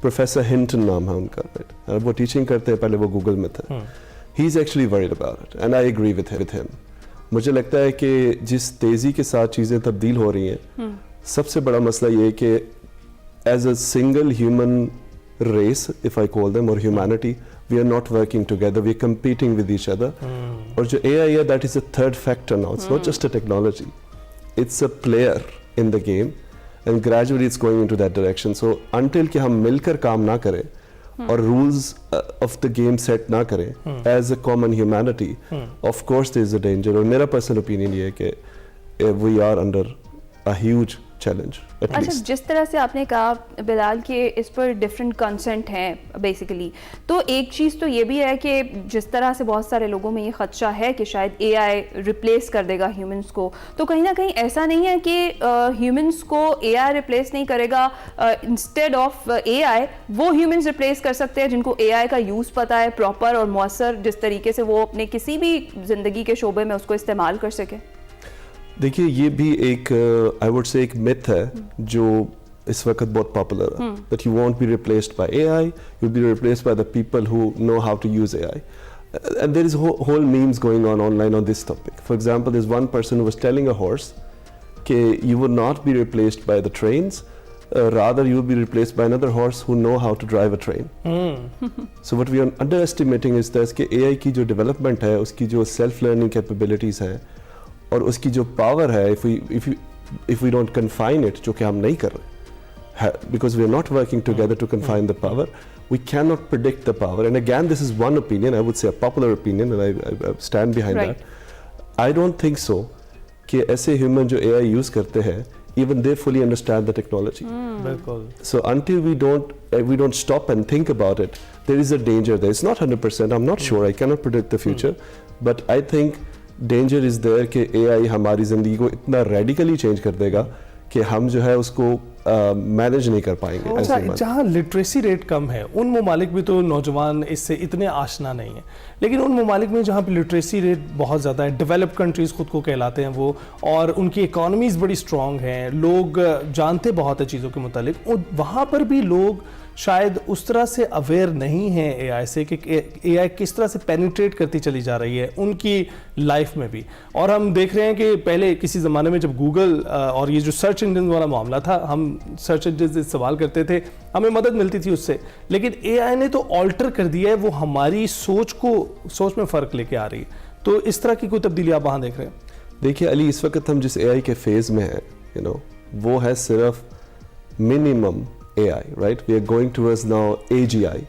Professor Hinton नाम है उनका, right. वो teaching करते हैं, पहले वो गूगल में थे. He is actually worried about it and I agree with him. मुझे लगता है कि जिस तेज़ी के साथ चीज़ें तब्दील हो रही हैं, सबसे बड़ा मसला ये है कि as a single human race, if I call them, और humanity, we are not working together, we are competing with each other. और जो AI है, that is a third factor now. It's not just a technology, it's a player in the game. And gradually it's going into that direction. So until कि हम मिलकर काम ना करें और rules of the game set ना करें as a common humanity, of course there is a danger. और मेरा personal opinion ये है कि we are under a huge challenge. अच्छा, जिस तरह से आपने कहा बिलाल कि इस पर डिफरेंट कंसेंट हैं बेसिकली, तो एक चीज़ तो ये भी है कि जिस तरह से बहुत सारे लोगों में ये खदशा है कि शायद एआई रिप्लेस कर देगा ह्यूमंस को, तो कहीं ना कहीं ऐसा नहीं है कि ह्यूमंस को एआई रिप्लेस नहीं करेगा, इंस्टेड ऑफ एआई वो ह्यूमंस रिप्लेस कर सकते हैं जिनको एआई का यूज़ पता है प्रॉपर और मौसर, जिस तरीके से वो अपने किसी भी ज़िंदगी के शोबे में उसको इस्तेमाल कर सके. देखिए, ये भी एक आई वुड से एक मिथ है जो इस वक्त बहुत पॉपुलर है, that you won't be replaced by AI, you be replaced by the people who know how to use AI. And there is whole memes going on online on this topic. For example, there's one person who was telling a horse that you would not be replaced by the trains, rather you will be replaced by another horse who know how to drive a train. So what we are underestimating is that कि AI की जो development है, उसकी जो self-learning capabilities हैं और उसकी जो power है, if we don't confine it, जो कि हम नहीं कर रहे, because we are not working together to confine the power, we cannot predict the power. And again, this is one opinion, I would say a popular opinion, and I stand behind that. I don't think so कि ऐसे human जो AI use करते हैं, even they fully understand the technology. So until we don't stop and think about it, there is a danger there. It's not 100%, I'm not sure, I cannot predict the future, but I think danger is there कि AI हमारी ज़िंदगी को इतना radically change कर देगा कि हम जो है उसको मैनेज नहीं कर पाएंगे. अच्छा, जहाँ लिटरेसी रेट कम है उन ममालिक में तो नौजवान इससे इतने आशना नहीं है, लेकिन उन ममालिक में जहाँ पे लिटरेसी रेट बहुत ज़्यादा है, डेवलप्ड कंट्रीज़ खुद को कहलाते हैं वो, और उनकी इकोनॉमीज़ बड़ी स्ट्रॉन्ग हैं, लोग जानते बहुत है चीज़ों के मुतालिक, और वहाँ पर भी लोग शायद उस तरह से अवेयर नहीं है एआई से कि एआई किस तरह से पेनिट्रेट करती चली जा रही है उनकी लाइफ में भी। और हम देख रहे हैं कि पहले किसी ज़माने में जब गूगल और ये जो सर्च इंजन वाला मामला था, हम सर्च इंजन से सवाल करते थे, हमें मदद मिलती थी उससे, लेकिन एआई ने तो ऑल्टर कर दिया है, वो हमारी सोच में फ़र्क लेके आ रही है। तो इस तरह की कोई तब्दीली आप वहाँ देख रहे हैं? देखिए अली, इस वक्त हम जिस एआई के फेज़ में हैं, यू नो, वो है सिर्फ minimum AI, right? We are going towards now AGI,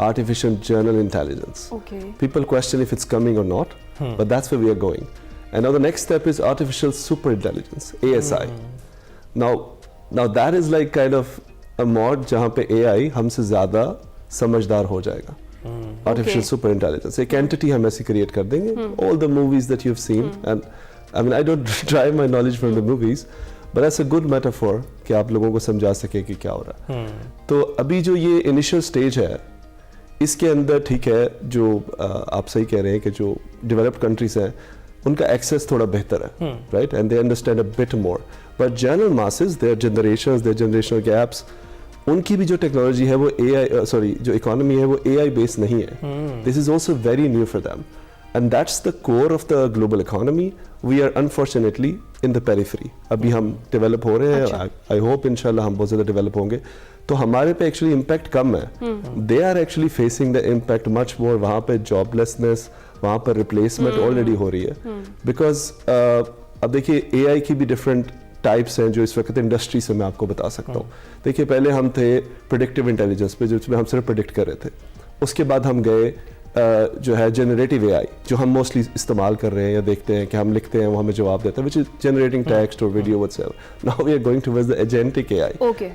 Artificial General Intelligence. Okay. People question if it's coming or not, but that's where we are going. And now the next step is Artificial Superintelligence, ASI. Now that is like kind of a mod जहाँ पे AI हमसे ज़्यादा समझदार हो जाएगा. Artificial Superintelligence. एक entity हम ऐसी create कर देंगे. All the movies that you've seen, and I mean I don't derive my knowledge from the movies. But that's a good metaphor कि आप लोगों को समझा सके कि क्या हो रहा है। तो अभी जो ये इनिशियल स्टेज है, इसके अंदर ठीक है, जो आप सही कह रहे हैं कि जो डेवलप्ड कंट्रीज हैं उनका एक्सेस थोड़ा बेहतर है, right, and they understand a bit more. But general masses, their generational gaps, उनकी भी जो टेक्नोलॉजी है वो जो इकोनॉमी है वो AI बेस्ड नहीं है। This is also very new for them, and that's the core of the global economy. We are unfortunately in the periphery. अभी हम डेवलप हो रहे हैं, I hope इंशाल्लाह हम बहुत ज़्यादा डेवलप होंगे, तो हमारे पे एक्चुअली इम्पैक्ट कम है। They are actually facing the impact much more. वहाँ पे जॉबलेसनेस, वहाँ पर रिप्लेसमेंट ऑलरेडी हो रही है, बिकॉज अब देखिए AI की भी डिफरेंट टाइप्स हैं जो इस वक्त इंडस्ट्री से मैं आपको बता सकता हूँ। देखिए पहले हम थे प्रेडिक्टिव इंटेलिजेंस पे, जिसमें हम सिर्फ प्रेडिक्ट कर रहे थे। उसके बाद हम गए जो है जनरेटिव AI, जो हम मोस्टली इस्तेमाल कर रहे हैं या देखते हैं कि हम लिखते हैं वो हमें जवाब देता है, विच इज जनरेटिंग टेक्स्ट और video whatsoever. Now we are going towards the agentic AI। Okay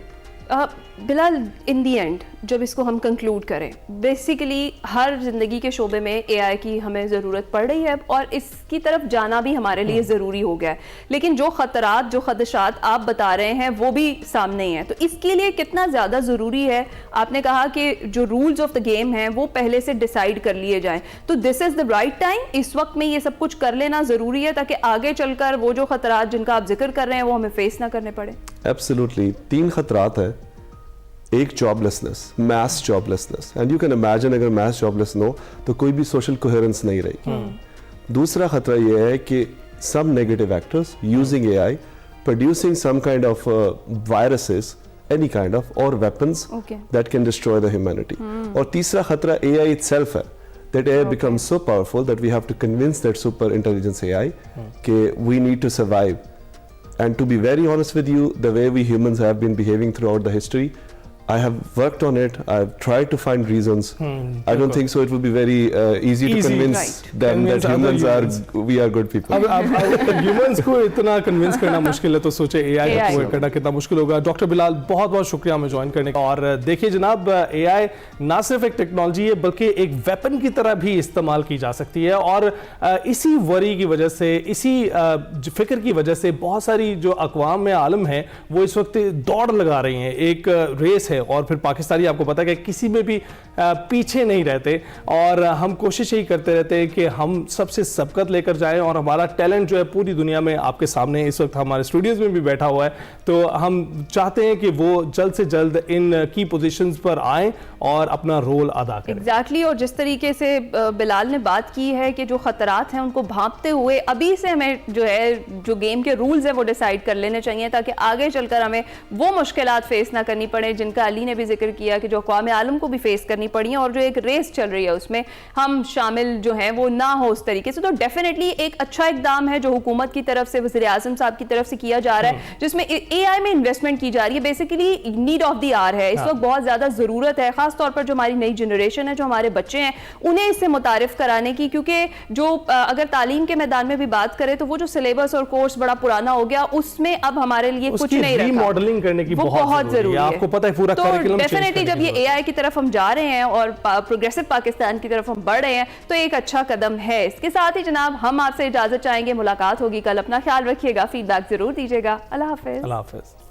Bilal, in the end जब इसको हम कंक्लूड करें, बेसिकली हर जिंदगी के शोबे में AI की हमें ज़रूरत पड़ रही है और इसकी तरफ जाना भी हमारे लिए ज़रूरी हो गया है, लेकिन जो ख़तरात, जो खदशात आप बता रहे हैं वो भी सामने ही हैं। तो इसके लिए कितना ज़्यादा ज़रूरी है, आपने कहा कि जो रूल्स ऑफ द गेम हैं वो पहले से डिसाइड कर लिए जाएँ, तो this is the right time, इस वक्त में ये सब कुछ कर लेना ज़रूरी है ताकि आगे चलकर वो जो ख़तरात जिनका आप जिक्र कर रहे हैं वो हमें फेस ना करने पड़े? एब्सोल्युटली, 3 खतरात हैं। एक joblessness, mass joblessness, and you can imagine अगर मैस जॉबलेस न हो तो कोई भी सोशल कोहेरेंस नहीं रहेगी। दूसरा खतरा यह है कि some negative actors using AI producing some kind of viruses, any kind of, or weapons that can destroy the humanity. और तीसरा खतरा AI itself है, that AI becomes so powerful that we have to convince that super intelligence AI कि we need to survive. And to be very honest with you, the way we humans have been behaving throughout the history, I have worked on it. I've tried to find reasons. I don't think so. It will be very easy to convince them that we are good people. अब humans को इतना convince करना मुश्किल है, तो सोचे AI को करना कितना मुश्किल होगा। डॉक्टर बिलाल, बहुत बहुत शुक्रिया हमें ज्वाइन करने का। और देखिए जनाब, AI ना सिर्फ एक टेक्नोलॉजी है बल्कि एक वेपन की तरह भी इस्तेमाल की जा सकती है। और इसी वरी की वजह से, इसी फिक्र की वजह से बहुत सारी जो अक़वाम में आलम है वो इस वक्त दौड़ लगा रही हैं, एक रेस है। और फिर पाकिस्तानी आपको पता है कि किसी में भी पीछे नहीं रहते और हम कोशिश यही करते रहते हैं कि हम सबसे सबकत लेकर जाएं। और हमारा टैलेंट जो है पूरी दुनिया में आपके सामने इस वक्त हमारे स्टूडियोज में भी बैठा हुआ है, तो हम चाहते हैं कि वो जल्द से जल्द इन की पोजीशंस पर आएं और अपना रोल अदा करें। एग्जैक्टली। और जिस तरीके से बिलाल ने बात की है कि जो खतरात हैं उनको भांपते हुए अभी से हमें जो है, जो गेम के रूल्स है वो डिसाइड कर लेने चाहिए ताकि आगे चलकर हमें वो मुश्किलात फेस ना करनी पड़े जिनका अली ने भी जिक्र किया कि जो अक़वाम आलम को भी फेस करनी पड़ी है, और जो एक रेस चल रही है उसमें हम शामिल जो हैं वो ना हो उस तरीके से। तो डेफिनेटली एक अच्छा इकदाम है जो हुकूमत की तरफ से, वज़ीर आज़म साहब की तरफ से किया जा रहा है, जिसमें AI में इन्वेस्टमेंट की जा रही है। Basically need of the hour है, इस वक्त बहुत ज़्यादा ज़रूरत है, खास तौर पर जो हमारी नई जनरेशन है, जो हमारे बच्चे हैं, उन्हें इससे मुतारिफ कराने की। क्योंकि जो अगर तालीम के मैदान में भी बात करें तो वो जो सिलेबस और कोर्स बड़ा पुराना हो गया, उसमें अब हमारे लिए कुछ नहीं रखा, रीमॉडलिंग करने की बहुत जरूरी है। आपको पता है पूरा करिकुलम डेफिनेटली जब ये AI की तरफ हम जा रहे हैं और प्रोग्रेसिव पाकिस्तान की तरफ हम बढ़ रहे हैं तो एक अच्छा कदम है। इसके साथ ही जनाब हम आपसे इजाजत चाहेंगे, मुलाकात होगी कल। अपना ख्याल रखिएगा, फीडबैक जरूर दीजिएगा। अल्लाह हाफिज। अल्लाह हाफिज।